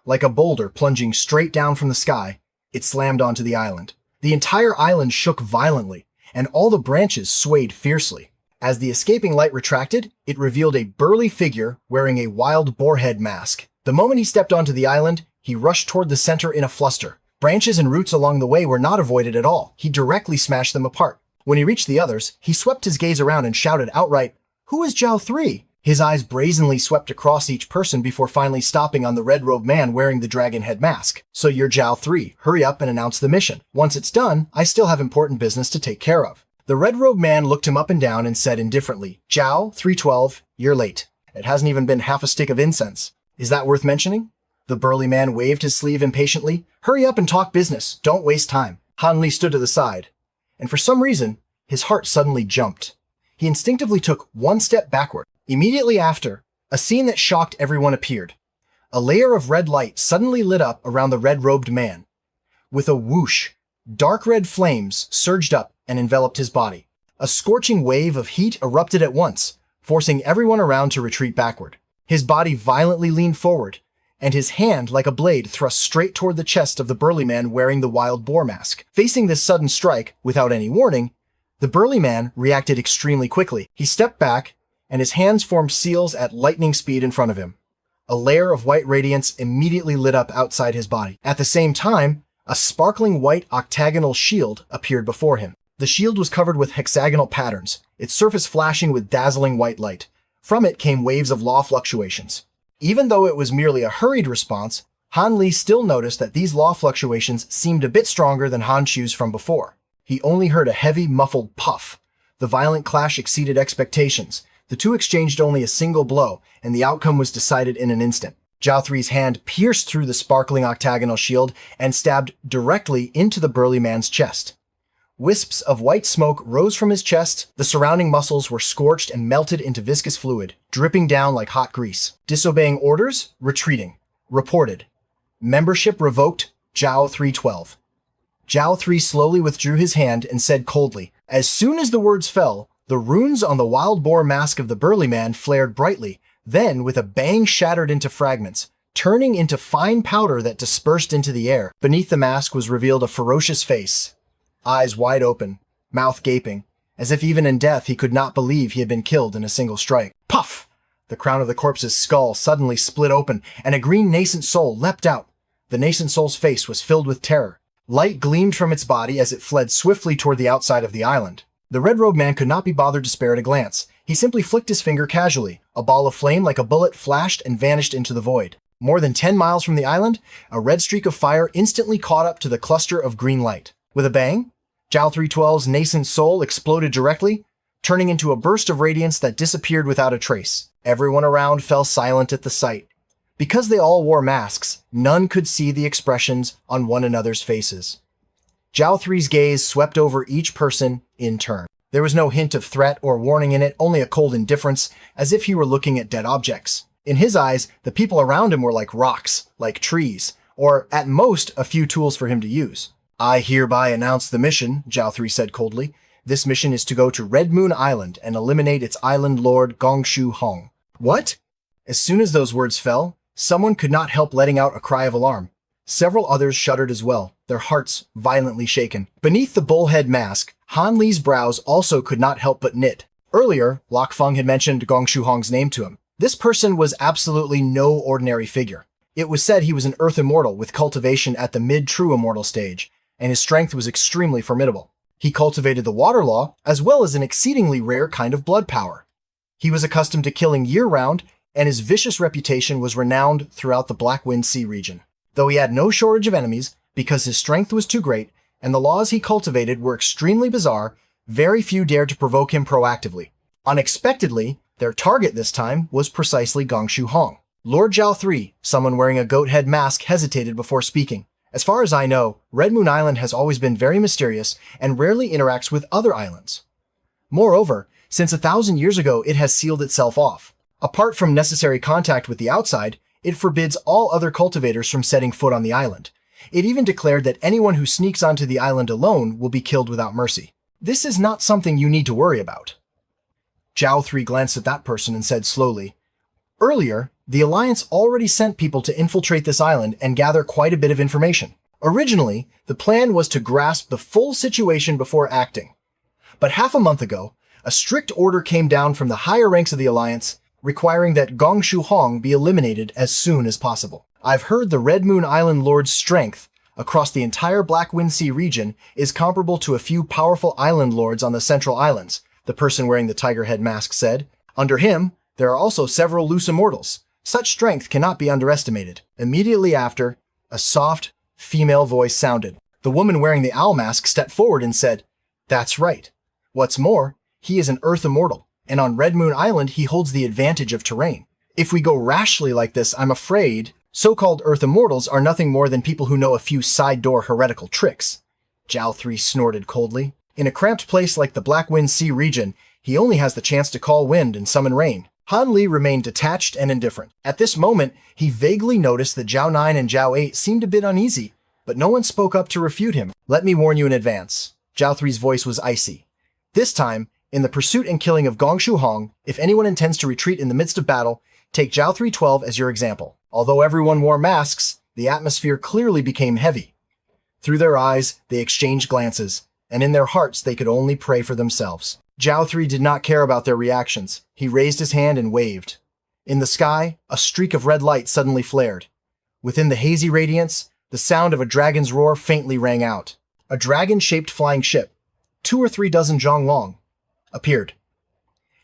Like a boulder plunging straight down from the sky, it slammed onto the island. The entire island shook violently, and all the branches swayed fiercely. As the escaping light retracted, it revealed a burly figure wearing a wild boar head mask. The moment he stepped onto the island, he rushed toward the center in a fluster. Branches and roots along the way were not avoided at all. He directly smashed them apart. When he reached the others, he swept his gaze around and shouted outright, "Who is Zhao 3?" His eyes brazenly swept across each person before finally stopping on the red-robed man wearing the dragon head mask. "So you're Zhao 3. Hurry up and announce the mission. Once it's done, I still have important business to take care of." The red-robed man looked him up and down and said indifferently, "Zhao 312, you're late. It hasn't even been half a stick of incense. Is that worth mentioning?" The burly man waved his sleeve impatiently. "Hurry up and talk business. Don't waste time." Han Li stood to the side, and for some reason, his heart suddenly jumped. He instinctively took one step backward. Immediately after, a scene that shocked everyone appeared. A layer of red light suddenly lit up around the red-robed man. With a whoosh, dark red flames surged up and enveloped his body. A scorching wave of heat erupted at once, forcing everyone around to retreat backward. His body violently leaned forward, and his hand, like a blade, thrust straight toward the chest of the burly man wearing the wild boar mask. Facing this sudden strike, without any warning, the burly man reacted extremely quickly. He stepped back, and his hands formed seals at lightning speed in front of him. A layer of white radiance immediately lit up outside his body. At the same time, a sparkling white octagonal shield appeared before him. The shield was covered with hexagonal patterns, its surface flashing with dazzling white light. From it came waves of law fluctuations. Even though it was merely a hurried response, Han Li still noticed that these law fluctuations seemed a bit stronger than Han Xu's from before. He only heard a heavy, muffled puff. The violent clash exceeded expectations. The two exchanged only a single blow, and the outcome was decided in an instant. Zhao 3's hand pierced through the sparkling octagonal shield and stabbed directly into the burly man's chest. Wisps of white smoke rose from his chest. The surrounding muscles were scorched and melted into viscous fluid, dripping down like hot grease. Disobeying orders, retreating. Reported. Membership revoked, Zhao 312. Zhao 3 slowly withdrew his hand and said coldly. As soon as the words fell, the runes on the wild boar mask of the burly man flared brightly, then with a bang shattered into fragments, turning into fine powder that dispersed into the air. Beneath the mask was revealed a ferocious face, eyes wide open, mouth gaping, as if even in death he could not believe he had been killed in a single strike. Puff! The crown of the corpse's skull suddenly split open, and a green nascent soul leapt out. The nascent soul's face was filled with terror. Light gleamed from its body as it fled swiftly toward the outside of the island. The red-robed man could not be bothered to spare it a glance. He simply flicked his finger casually. A ball of flame like a bullet flashed and vanished into the void. More than 10 miles from the island, a red streak of fire instantly caught up to the cluster of green light. With a bang, Zhao 312's nascent soul exploded directly, turning into a burst of radiance that disappeared without a trace. Everyone around fell silent at the sight. Because they all wore masks, none could see the expressions on one another's faces. Zhao 3's gaze swept over each person in turn. There was no hint of threat or warning in it, only a cold indifference, as if he were looking at dead objects. In his eyes, the people around him were like rocks, like trees, or at most a few tools for him to use. "I hereby announce the mission," Zhao 3 said coldly. "This mission is to go to Red Moon Island and eliminate its island lord Gongshu Hong." What? As soon as those words fell, someone could not help letting out a cry of alarm. Several others shuddered as well, their hearts violently shaken. Beneath the bullhead mask, Han Li's brows also could not help but knit. Earlier, Lok Feng had mentioned Gongshu Hong's name to him. This person was absolutely no ordinary figure. It was said he was an Earth Immortal with cultivation at the mid-true Immortal stage, and his strength was extremely formidable. He cultivated the water law, as well as an exceedingly rare kind of blood power. He was accustomed to killing year-round, and his vicious reputation was renowned throughout the Black Wind Sea region. Though he had no shortage of enemies, because his strength was too great, and the laws he cultivated were extremely bizarre, very few dared to provoke him proactively. Unexpectedly, their target this time was precisely Gongshu Hong. Lord Zhao 3, someone wearing a goat head mask, hesitated before speaking. As far as I know, Red Moon Island has always been very mysterious and rarely interacts with other islands. Moreover, since 1,000 years ago, it has sealed itself off. Apart from necessary contact with the outside, it forbids all other cultivators from setting foot on the island. It even declared that anyone who sneaks onto the island alone will be killed without mercy. This is not something you need to worry about. Zhao 3 glanced at that person and said slowly, "Earlier, the Alliance already sent people to infiltrate this island and gather quite a bit of information. Originally, the plan was to grasp the full situation before acting. But half a month ago, a strict order came down from the higher ranks of the Alliance, requiring that Gong Shu Hong be eliminated as soon as possible. I've heard the Red Moon Island Lord's strength across the entire Black Wind Sea region is comparable to a few powerful island lords on the Central Islands, the person wearing the tiger head mask said. Under him, there are also several loose immortals. Such strength cannot be underestimated. Immediately after, a soft, female voice sounded. The woman wearing the owl mask stepped forward and said, "That's right. What's more, he is an Earth Immortal, and on Red Moon Island he holds the advantage of terrain. If we go rashly like this, I'm afraid so-called Earth Immortals are nothing more than people who know a few side-door heretical tricks." Zhao 3 snorted coldly. In a cramped place like the Black Wind Sea region, he only has the chance to call wind and summon rain. Han Li remained detached and indifferent. At this moment, he vaguely noticed that Zhao 9 and Zhao 8 seemed a bit uneasy, but no one spoke up to refute him. "Let me warn you in advance." Zhao 3's voice was icy. "This time, in the pursuit and killing of Gong Shu Hong, if anyone intends to retreat in the midst of battle, take Zhao 312 as your example." Although everyone wore masks, the atmosphere clearly became heavy. Through their eyes, they exchanged glances, and in their hearts they could only pray for themselves. Zhao 3 did not care about their reactions. He raised his hand and waved. In the sky, a streak of red light suddenly flared. Within the hazy radiance, the sound of a dragon's roar faintly rang out. A dragon-shaped flying ship, 2 or 3 dozen zhang long, appeared.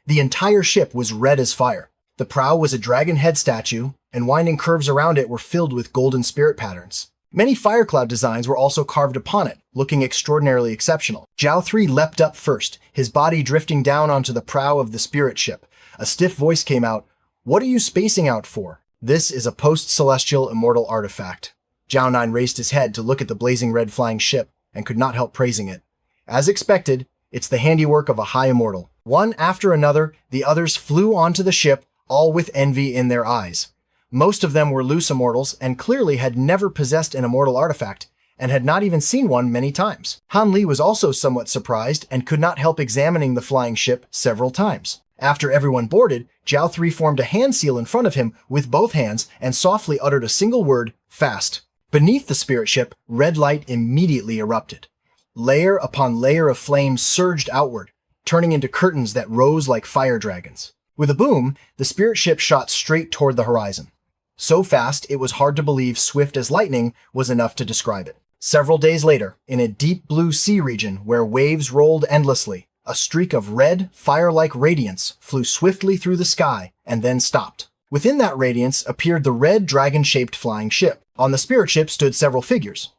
The entire ship was red as fire. The prow was a dragon head statue, and winding curves around it were filled with golden spirit patterns. Many fire cloud designs were also carved upon it, looking extraordinarily exceptional. Zhao 3 leapt up first, his body drifting down onto the prow of the spirit ship. A stiff voice came out, "What are you spacing out for?" "This is a post-celestial immortal artifact." Zhao 9 raised his head to look at the blazing red flying ship, and could not help praising it. As expected, it's the handiwork of a high immortal. One after another, the others flew onto the ship, all with envy in their eyes. Most of them were loose immortals and clearly had never possessed an immortal artifact, and had not even seen one many times. Han Li was also somewhat surprised and could not help examining the flying ship several times. After everyone boarded, Zhao 3 formed a hand seal in front of him with both hands and softly uttered a single word, "Fast." Beneath the spirit ship, red light immediately erupted. Layer upon layer of flames surged outward, turning into curtains that rose like fire dragons. With a boom, the spirit ship shot straight toward the horizon. So fast, it was hard to believe swift as lightning was enough to describe it. Several days later, in a deep blue sea region where waves rolled endlessly, a streak of red, fire-like radiance flew swiftly through the sky and then stopped. Within that radiance appeared the red dragon-shaped flying ship. On the spirit ship stood several figures,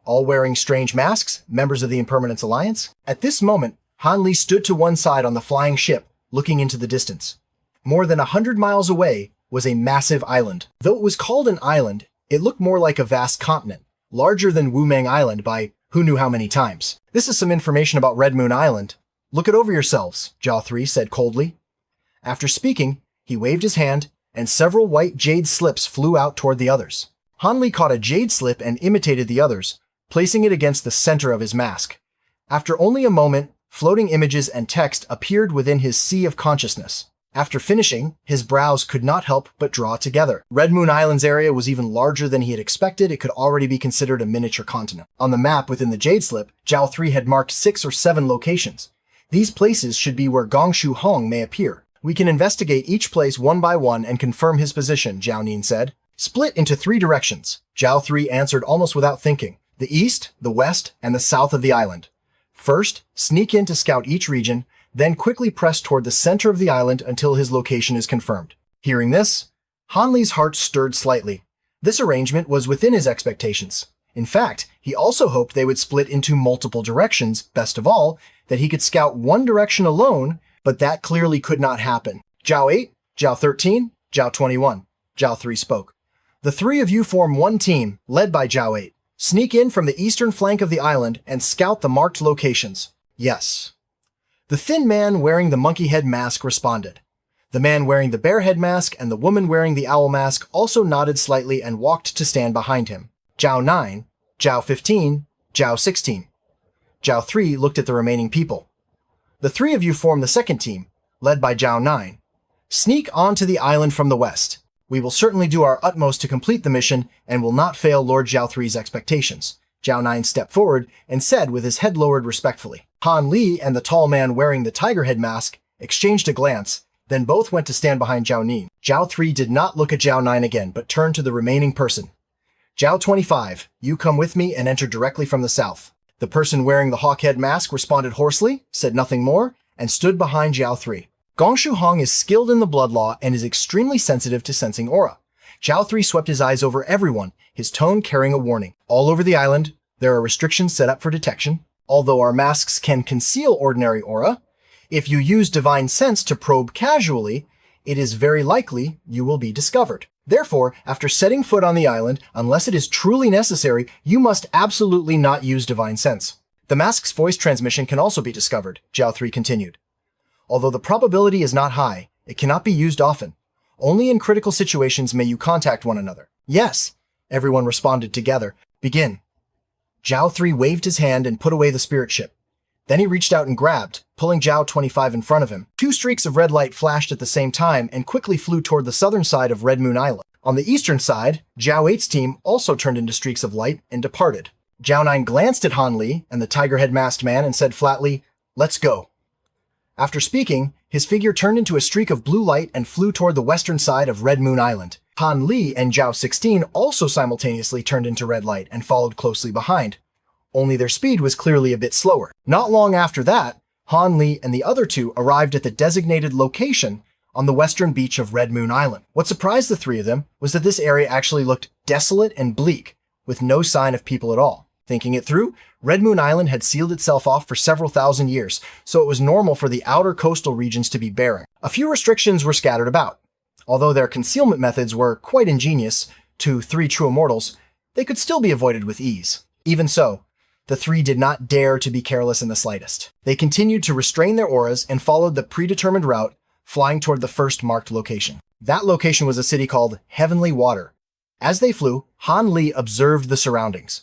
all wearing strange masks, members of the Impermanence Alliance. At this moment, Han Li stood to one side on the flying ship, looking into the distance. More than 100 miles away was a massive island. Though it was called an island, it looked more like a vast continent, larger than Wumeng Island by who knew how many times. "This is some information about Red Moon Island. Look it over yourselves," Zhao 3 said coldly. After speaking, he waved his hand, and several white jade slips flew out toward the others. Han Li caught a jade slip and imitated the others, placing it against the center of his mask. After only a moment, floating images and text appeared within his sea of consciousness. After finishing, his brows could not help but draw together. Red Moon Island's area was even larger than he had expected. It could already be considered a miniature continent. On the map within the jade slip, Zhao 3 had marked 6 or 7 locations. These places should be where Gong Shu Hong may appear. "We can investigate each place one by one and confirm his position," Zhao Nin said. "Split into 3 directions," Zhao 3 answered almost without thinking. "The east, the west, and the south of the island. First, sneak in to scout each region, then quickly press toward the center of the island until his location is confirmed." Hearing this, Han Li's heart stirred slightly. This arrangement was within his expectations. In fact, he also hoped they would split into multiple directions, best of all, that he could scout one direction alone, but that clearly could not happen. "Zhao 8, Zhao 13, Zhao 21, Zhao 3 spoke. "The 3 of you form one team, led by Zhao 8. Sneak in from the eastern flank of the island and scout the marked locations." "Yes." The thin man wearing the monkey head mask responded. The man wearing the bear head mask and the woman wearing the owl mask also nodded slightly and walked to stand behind him. Zhao 9, Zhao 15, Zhao 16. Zhao 3 looked at the remaining people. "The 3 of you form the second team, led by Zhao 9. Sneak onto the island from the west. We will certainly do our utmost to complete the mission and will not fail Lord Zhao 3's expectations." Zhao 9 stepped forward and said with his head lowered respectfully. Han Li and the tall man wearing the tiger head mask exchanged a glance, then both went to stand behind Zhao Nin. Zhao 3 did not look at Zhao 9 again, but turned to the remaining person. Zhao 25, you come with me and enter directly from the south. The person wearing the hawk head mask responded hoarsely, said nothing more, and stood behind Zhao 3. Gong Shuhong is skilled in the blood law and is extremely sensitive to sensing aura. Zhao 3 swept his eyes over everyone, his tone carrying a warning. All over the island, there are restrictions set up for detection. Although our masks can conceal ordinary aura, if you use divine sense to probe casually, it is very likely you will be discovered. Therefore, after setting foot on the island, unless it is truly necessary, you must absolutely not use divine sense. The mask's voice transmission can also be discovered, Zhao 3 continued. Although the probability is not high, it cannot be used often. Only in critical situations may you contact one another. Yes, everyone responded together. Begin. Zhao 3 waved his hand and put away the spirit ship. Then he reached out and grabbed, pulling Zhao 25 in front of him. 2 streaks of red light flashed at the same time and quickly flew toward the southern side of Red Moon Island. On the eastern side, Zhao 8's team also turned into streaks of light and departed. Zhao 9 glanced at Han Li and the tiger head masked man and said flatly, "Let's go." After speaking, his figure turned into a streak of blue light and flew toward the western side of Red Moon Island. Han Li and Zhao 16 also simultaneously turned into red light and followed closely behind. Only their speed was clearly a bit slower. Not long after that, Han Li and the other 2 arrived at the designated location on the western beach of Red Moon Island. What surprised the 3 of them was that this area actually looked desolate and bleak, with no sign of people at all. Thinking it through, Red Moon Island had sealed itself off for several thousand years, so it was normal for the outer coastal regions to be barren. A few restrictions were scattered about. Although their concealment methods were quite ingenious to 3 true immortals, they could still be avoided with ease. Even so, the 3 did not dare to be careless in the slightest. They continued to restrain their auras and followed the predetermined route, flying toward the first marked location. That location was a city called Heavenly Water. As they flew, Han Li observed the surroundings.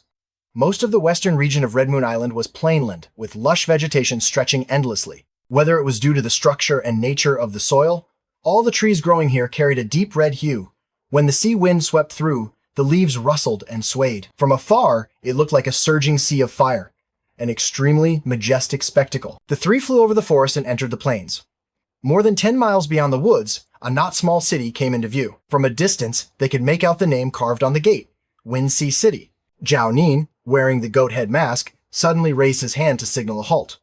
Most of the western region of Red Moon Island was plainland, with lush vegetation stretching endlessly. Whether it was due to the structure and nature of the soil, all the trees growing here carried a deep red hue. When the sea wind swept through, the leaves rustled and swayed. From afar, it looked like a surging sea of fire, an extremely majestic spectacle. The 3 flew over the forest and entered the plains. More than 10 miles beyond the woods, a not small city came into view. From a distance, they could make out the name carved on the gate, Windsea City. Zhao Nin, wearing the goat head mask, suddenly raised his hand to signal a halt.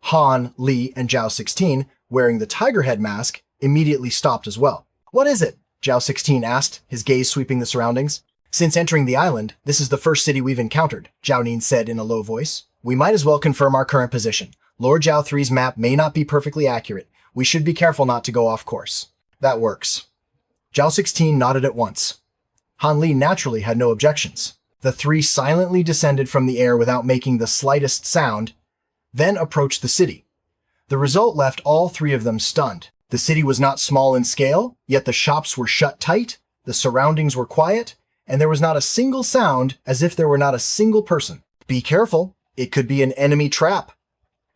Han, Li, and Zhao 16, wearing the tiger head mask, immediately stopped as well. "What is it?" Zhao 16 asked, his gaze sweeping the surroundings. "Since entering the island, this is the first city we've encountered," Zhao Nin said in a low voice. "We might as well confirm our current position. Lord Zhao 3's map may not be perfectly accurate. We should be careful not to go off course." "That works." Zhao 16 nodded at once. Han Li naturally had no objections. The 3 silently descended from the air without making the slightest sound, then approached the city. The result left all 3 of them stunned. The city was not small in scale, yet the shops were shut tight, the surroundings were quiet, and there was not a single sound, as if there were not a single person. "Be careful, it could be an enemy trap,"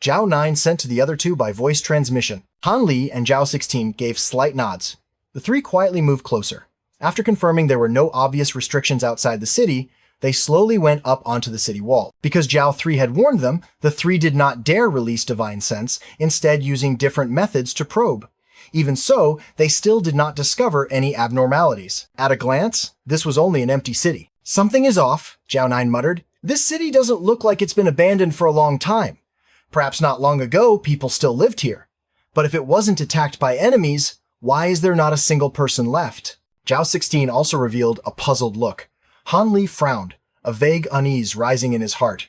Zhao 9 sent to the other 2 by voice transmission. Han Li and Zhao 16 gave slight nods. The 3 quietly moved closer. After confirming there were no obvious restrictions outside the city, they slowly went up onto the city wall. Because Zhao 3 had warned them, the 3 did not dare release divine sense, instead using different methods to probe. Even so, they still did not discover any abnormalities. At a glance, this was only an empty city. "Something is off," Zhao 9 muttered. "This city doesn't look like it's been abandoned for a long time. Perhaps not long ago, people still lived here. But if it wasn't attacked by enemies, why is there not a single person left?" Zhao 16 also revealed a puzzled look. Han Li frowned, a vague unease rising in his heart.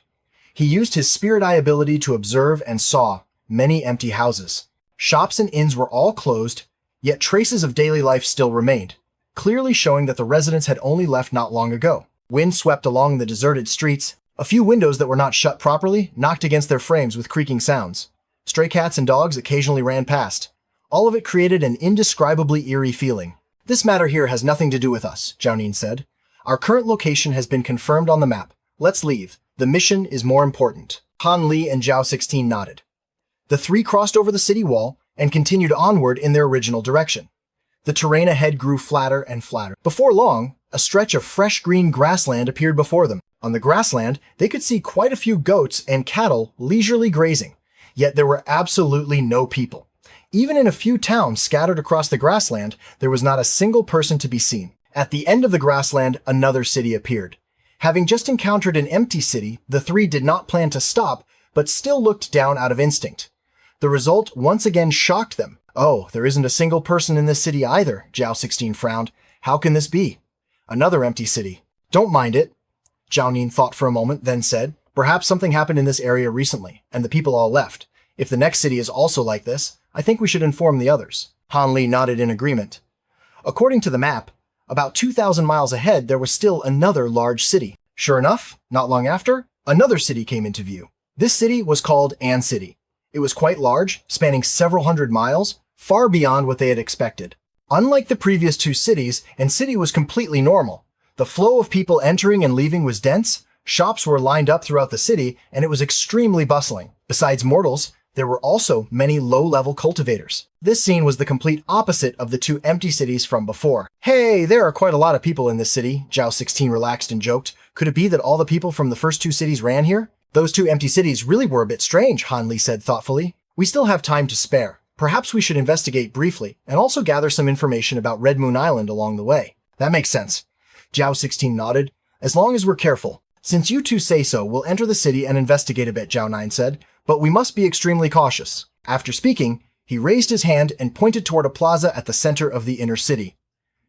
He used his spirit eye ability to observe and saw many empty houses. Shops and inns were all closed, yet traces of daily life still remained, clearly showing that the residents had only left not long ago. Wind swept along the deserted streets. A few windows that were not shut properly knocked against their frames with creaking sounds. Stray cats and dogs occasionally ran past. All of it created an indescribably eerie feeling. "This matter here has nothing to do with us," Zhao Nin said. "Our current location has been confirmed on the map. Let's leave. The mission is more important." Han Li and Zhao 16 nodded. The 3 crossed over the city wall and continued onward in their original direction. The terrain ahead grew flatter and flatter. Before long, a stretch of fresh green grassland appeared before them. On the grassland, they could see quite a few goats and cattle leisurely grazing. Yet there were absolutely no people. Even in a few towns scattered across the grassland, there was not a single person to be seen. At the end of the grassland, another city appeared. Having just encountered an empty city, the three did not plan to stop, but still looked down out of instinct. The result once again shocked them. "Oh, there isn't a single person in this city either," Zhao 16 frowned. "How can this be?" "Another empty city." "Don't mind it." Zhao Nin thought for a moment, then said, "Perhaps something happened in this area recently, and the people all left. If the next city is also like this, I think we should inform the others." Han Li nodded in agreement. According to the map, about 2,000 miles ahead there was still another large city. Sure enough, not long after, another city came into view. This city was called An City. It was quite large, spanning several hundred miles, far beyond what they had expected. Unlike the previous two cities, An City was completely normal. The flow of people entering and leaving was dense, shops were lined up throughout the city, and it was extremely bustling. Besides mortals, there were also many low-level cultivators. This scene was the complete opposite of the two empty cities from before. "Hey, there are quite a lot of people in this city," Zhao 16 relaxed and joked. "Could it be that all the people from the first two cities ran here?" "Those two empty cities really were a bit strange," Han Li said thoughtfully. "We still have time to spare. Perhaps we should investigate briefly, and also gather some information about Red Moon Island along the way." "That makes sense." Zhao 16 nodded. "As long as we're careful. Since you two say so, we'll enter the city and investigate a bit," Zhao 9 said. "But we must be extremely cautious." After speaking, he raised his hand and pointed toward a plaza at the center of the inner city.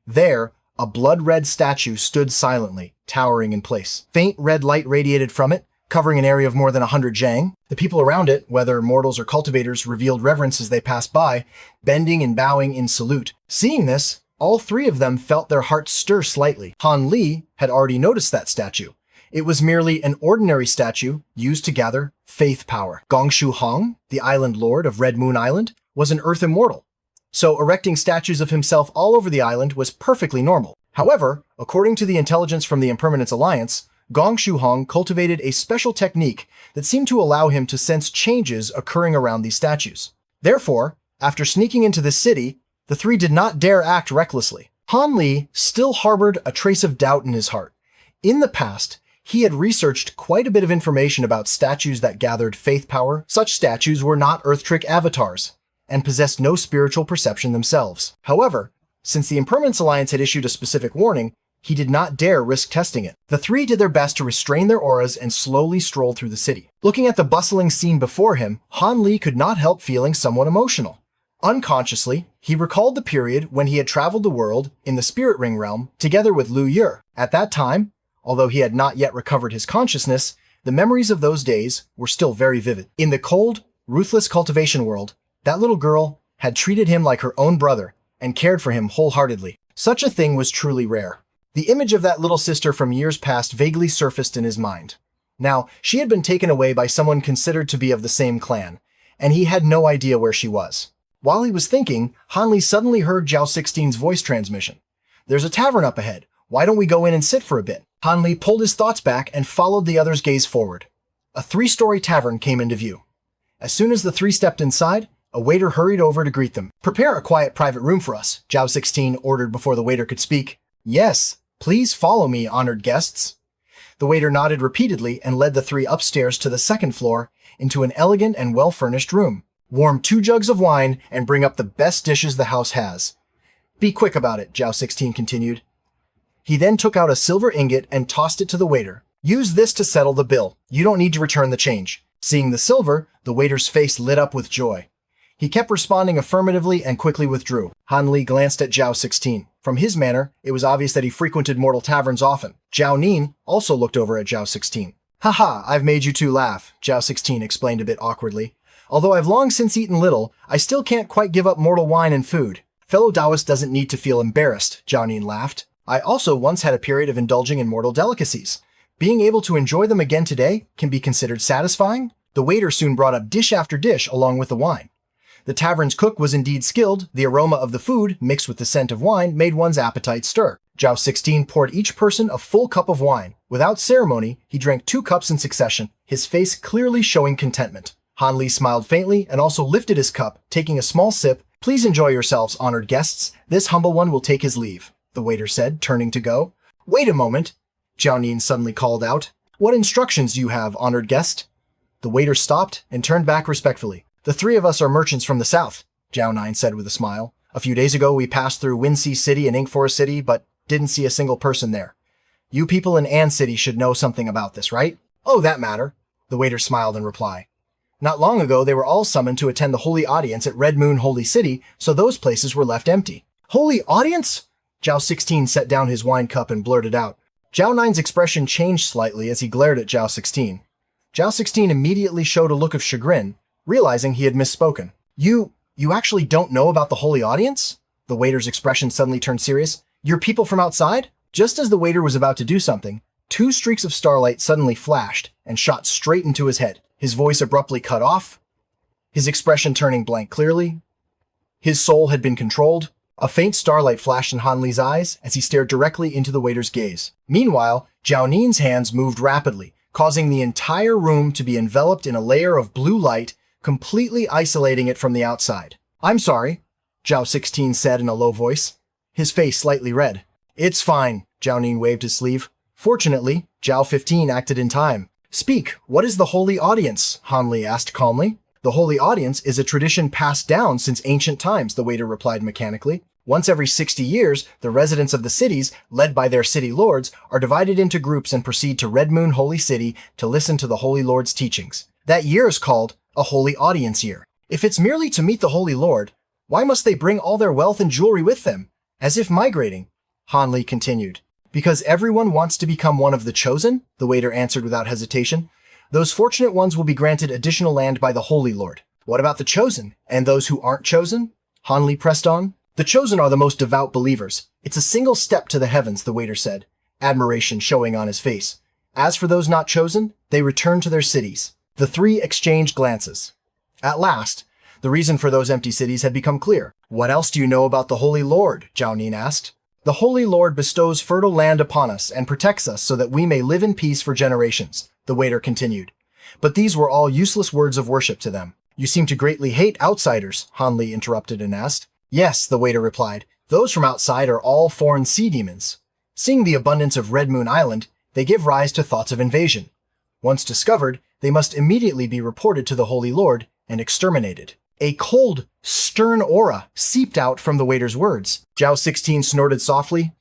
There, a blood-red statue stood silently, towering in place. Faint red light radiated from it, covering an area of more than 100 jang. The people around it, whether mortals or cultivators, revealed reverence as they passed by, bending and bowing in salute. Seeing this, all three of them felt their hearts stir slightly. Han Li had already noticed that statue. It was merely an ordinary statue used to gather faith power. Gongshu Hong, the island lord of Red Moon Island, was an earth immortal, so erecting statues of himself all over the island was perfectly normal. However, according to the intelligence from the Impermanence Alliance, Gongshu Hong cultivated a special technique that seemed to allow him to sense changes occurring around these statues. Therefore, after sneaking into the city, the three did not dare act recklessly. Han Li still harbored a trace of doubt in his heart. In the past, he had researched quite a bit of information about statues that gathered faith power. Such statues were not Earth Trick avatars, and possessed no spiritual perception themselves. However, since the Impermanence Alliance had issued a specific warning, he did not dare risk testing it. The three did their best to restrain their auras and slowly strolled through the city. Looking at the bustling scene before him, Han Li could not help feeling somewhat emotional. Unconsciously, he recalled the period when he had traveled the world in the Spirit Ring realm together with Lu Yur. At that time, although he had not yet recovered his consciousness, the memories of those days were still very vivid. In the cold, ruthless cultivation world, that little girl had treated him like her own brother and cared for him wholeheartedly. Such a thing was truly rare. The image of that little sister from years past vaguely surfaced in his mind. Now, she had been taken away by someone considered to be of the same clan, and he had no idea where she was. While he was thinking, Han Li suddenly heard Zhao 16's voice transmission. "There's a tavern up ahead. Why don't we go in and sit for a bit?" Han Li pulled his thoughts back and followed the other's gaze forward. A 3-story tavern came into view. As soon as the three stepped inside, a waiter hurried over to greet them. "Prepare a quiet private room for us," Zhao 16 ordered before the waiter could speak. "Yes, please follow me, honored guests." The waiter nodded repeatedly and led the three upstairs to the second floor into an elegant and well-furnished room. "Warm 2 jugs of wine and bring up the best dishes the house has. Be quick about it," Zhao 16 continued. He then took out a silver ingot and tossed it to the waiter. "Use this to settle the bill. You don't need to return the change." Seeing the silver, the waiter's face lit up with joy. He kept responding affirmatively and quickly withdrew. Han Li glanced at Zhao 16. From his manner, it was obvious that he frequented mortal taverns often. Zhao Nin also looked over at Zhao 16. "Haha, I've made you two laugh," Zhao 16 explained a bit awkwardly. "Although I've long since eaten little, I still can't quite give up mortal wine and food." "Fellow Taoist doesn't need to feel embarrassed," Zhao Nin laughed. "I also once had a period of indulging in mortal delicacies. Being able to enjoy them again today can be considered satisfying." The waiter soon brought up dish after dish along with the wine. The tavern's cook was indeed skilled. The aroma of the food, mixed with the scent of wine, made one's appetite stir. Zhao 16 poured each person a full cup of wine. Without ceremony, he drank 2 cups in succession, his face clearly showing contentment. Han Li smiled faintly and also lifted his cup, taking a small sip. "Please enjoy yourselves, honored guests. This humble one will take his leave," the waiter said, turning to go. "Wait a moment," Zhao Nin suddenly called out. "What instructions do you have, honored guest?" The waiter stopped and turned back respectfully. "The three of us are merchants from the south," Zhao Nine said with a smile. "A few days ago we passed through Windsea City and Inkforest City, but didn't see a single person there. You people in An City should know something about this, right?" "Oh, that matter," the waiter smiled in reply. "Not long ago they were all summoned to attend the Holy Audience at Red Moon Holy City, so those places were left empty." "Holy Audience?" Zhao 16 set down his wine cup and blurted out. Zhao 9's expression changed slightly as he glared at Zhao 16. Zhao 16 immediately showed a look of chagrin, realizing he had misspoken. You actually don't know about the Holy Audience?" The waiter's expression suddenly turned serious. "You're people from outside?" Just as the waiter was about to do something, two streaks of starlight suddenly flashed and shot straight into his head. His voice abruptly cut off, his expression turning blank clearly. His soul had been controlled. A faint starlight flashed in Han Li's eyes as he stared directly into the waiter's gaze. Meanwhile, Zhao Nin's hands moved rapidly, causing the entire room to be enveloped in a layer of blue light, completely isolating it from the outside. "I'm sorry," Zhao 16 said in a low voice, his face slightly red. "It's fine," Zhao Nin waved his sleeve. Fortunately, Zhao 15 acted in time. "Speak, what is the Holy Audience?" Han Li asked calmly. "The Holy Audience is a tradition passed down since ancient times," the waiter replied mechanically. "Once every 60 years, the residents of the cities, led by their city lords, are divided into groups and proceed to Red Moon Holy City to listen to the Holy Lord's teachings. That year is called a Holy Audience Year. If it's merely to meet the Holy Lord, why must they bring all their wealth and jewelry with them, as if migrating?" Han Li continued. "Because everyone wants to become one of the chosen," the waiter answered without hesitation. "Those fortunate ones will be granted additional land by the Holy Lord." "What about the chosen, and those who aren't chosen?" Han Li pressed on. "The chosen are the most devout believers. It's a single step to the heavens," the waiter said, admiration showing on his face. "As for those not chosen, they return to their cities." The three exchanged glances. At last, the reason for those empty cities had become clear. "What else do you know about the Holy Lord?" Zhao Nin asked. "The Holy Lord bestows fertile land upon us and protects us so that we may live in peace for generations," the waiter continued. But these were all useless words of worship to them. "You seem to greatly hate outsiders," Han Li interrupted and asked. "Yes," the waiter replied. "Those from outside are all foreign sea demons. Seeing the abundance of Red Moon Island, they give rise to thoughts of invasion. Once discovered, they must immediately be reported to the Holy Lord and exterminated." A cold, stern aura seeped out from the waiter's words. Zhao 16 snorted softly,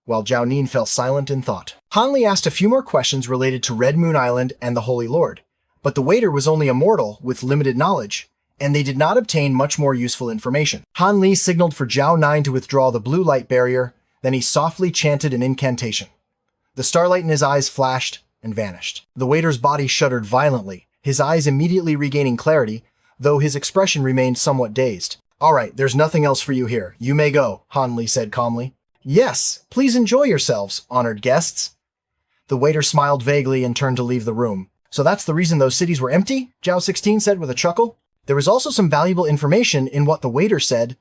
while Zhao Nin fell silent in thought. Han Li asked a few more questions related to Red Moon Island and the Holy Lord, but the waiter was only a mortal with limited knowledge, and they did not obtain much more useful information. Han Li signaled for Zhao 9 to withdraw the blue light barrier, then he softly chanted an incantation. The starlight in his eyes flashed and vanished. The waiter's body shuddered violently, his eyes immediately regaining clarity, though his expression remained somewhat dazed. "All right, there's nothing else for you here. You may go," Han Li said calmly. "Yes, please enjoy yourselves, honored guests." The waiter smiled vaguely and turned to leave the room. "So that's the reason those cities were empty?" Zhao 16 said with a chuckle. "There was also some valuable information in what the waiter said."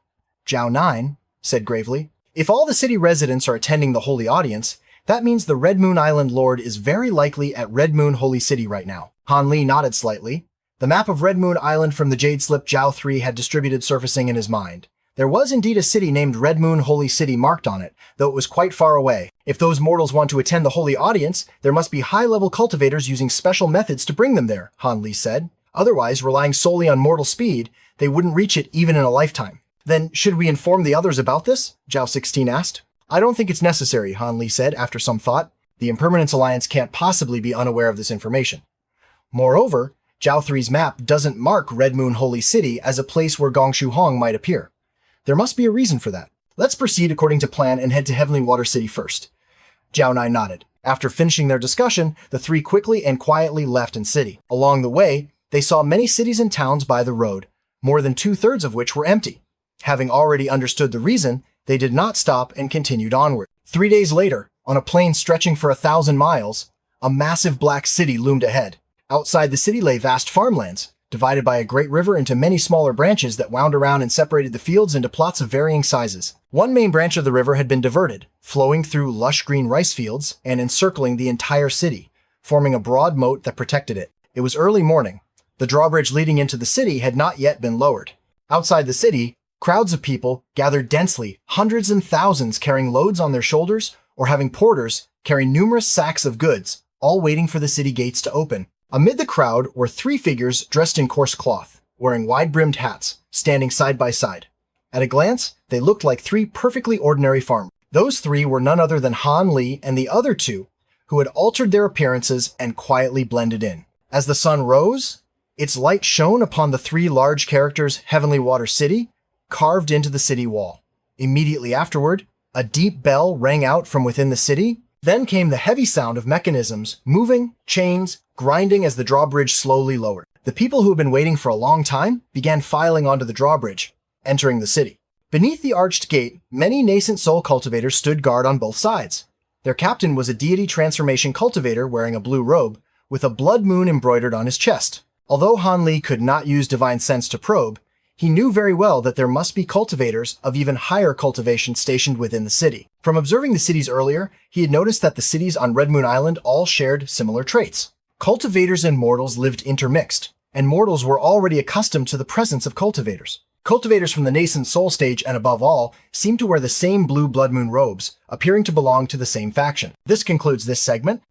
Zhao 9 said gravely, "If all the city residents are attending the Holy Audience, that means the Red Moon Island Lord is very likely at Red Moon Holy City right now." Han Li nodded slightly. The map of Red Moon Island from the Jade Slip Zhao 3 had distributed surfacing in his mind. There was indeed a city named Red Moon Holy City marked on it, though it was quite far away. If those mortals want to attend the Holy Audience, there must be high-level cultivators using special methods to bring them there, Han Li said. Otherwise, relying solely on mortal speed, they wouldn't reach it even in a lifetime. "Then, should we inform the others about this?" Zhao 16 asked. "I don't think it's necessary," Han Li said after some thought. "The Impermanence Alliance can't possibly be unaware of this information. Moreover, Zhao 3's map doesn't mark Red Moon Holy City as a place where Gongshu Hong might appear. There must be a reason for that. Let's proceed according to plan and head to Heavenly Water City first." Zhao 9 nodded. After finishing their discussion, the three quickly and quietly left in city. Along the way, they saw many cities and towns by the road, more than 2/3 of which were empty. Having already understood the reason, they did not stop and continued onward. 3 days later, on a plain stretching for 1,000 miles, a massive black city loomed ahead. Outside the city lay vast farmlands, divided by a great river into many smaller branches that wound around and separated the fields into plots of varying sizes. One main branch of the river had been diverted, flowing through lush green rice fields and encircling the entire city, forming a broad moat that protected it. It was early morning. The drawbridge leading into the city had not yet been lowered. Outside the city, crowds of people gathered densely, hundreds and thousands carrying loads on their shoulders or having porters carry numerous sacks of goods, all waiting for the city gates to open. Amid the crowd were three figures dressed in coarse cloth, wearing wide-brimmed hats, standing side by side. At a glance, they looked like three perfectly ordinary farmers. Those three were none other than Han Li and the other two, who had altered their appearances and quietly blended in. As the sun rose, its light shone upon the three large characters Heavenly Water City, carved into the city wall. Immediately afterward, a deep bell rang out from within the city. Then came the heavy sound of mechanisms moving, chains, grinding as the drawbridge slowly lowered. The people who had been waiting for a long time began filing onto the drawbridge, entering the city. Beneath the arched gate, many nascent soul cultivators stood guard on both sides. Their captain was a deity transformation cultivator wearing a blue robe, with a blood moon embroidered on his chest. Although Han Li could not use divine sense to probe, he knew very well that there must be cultivators of even higher cultivation stationed within the city. From observing the cities earlier, he had noticed that the cities on Red Moon Island all shared similar traits. Cultivators and mortals lived intermixed, and mortals were already accustomed to the presence of cultivators. Cultivators from the nascent soul stage and above all seemed to wear the same blue blood moon robes, appearing to belong to the same faction. This concludes this segment.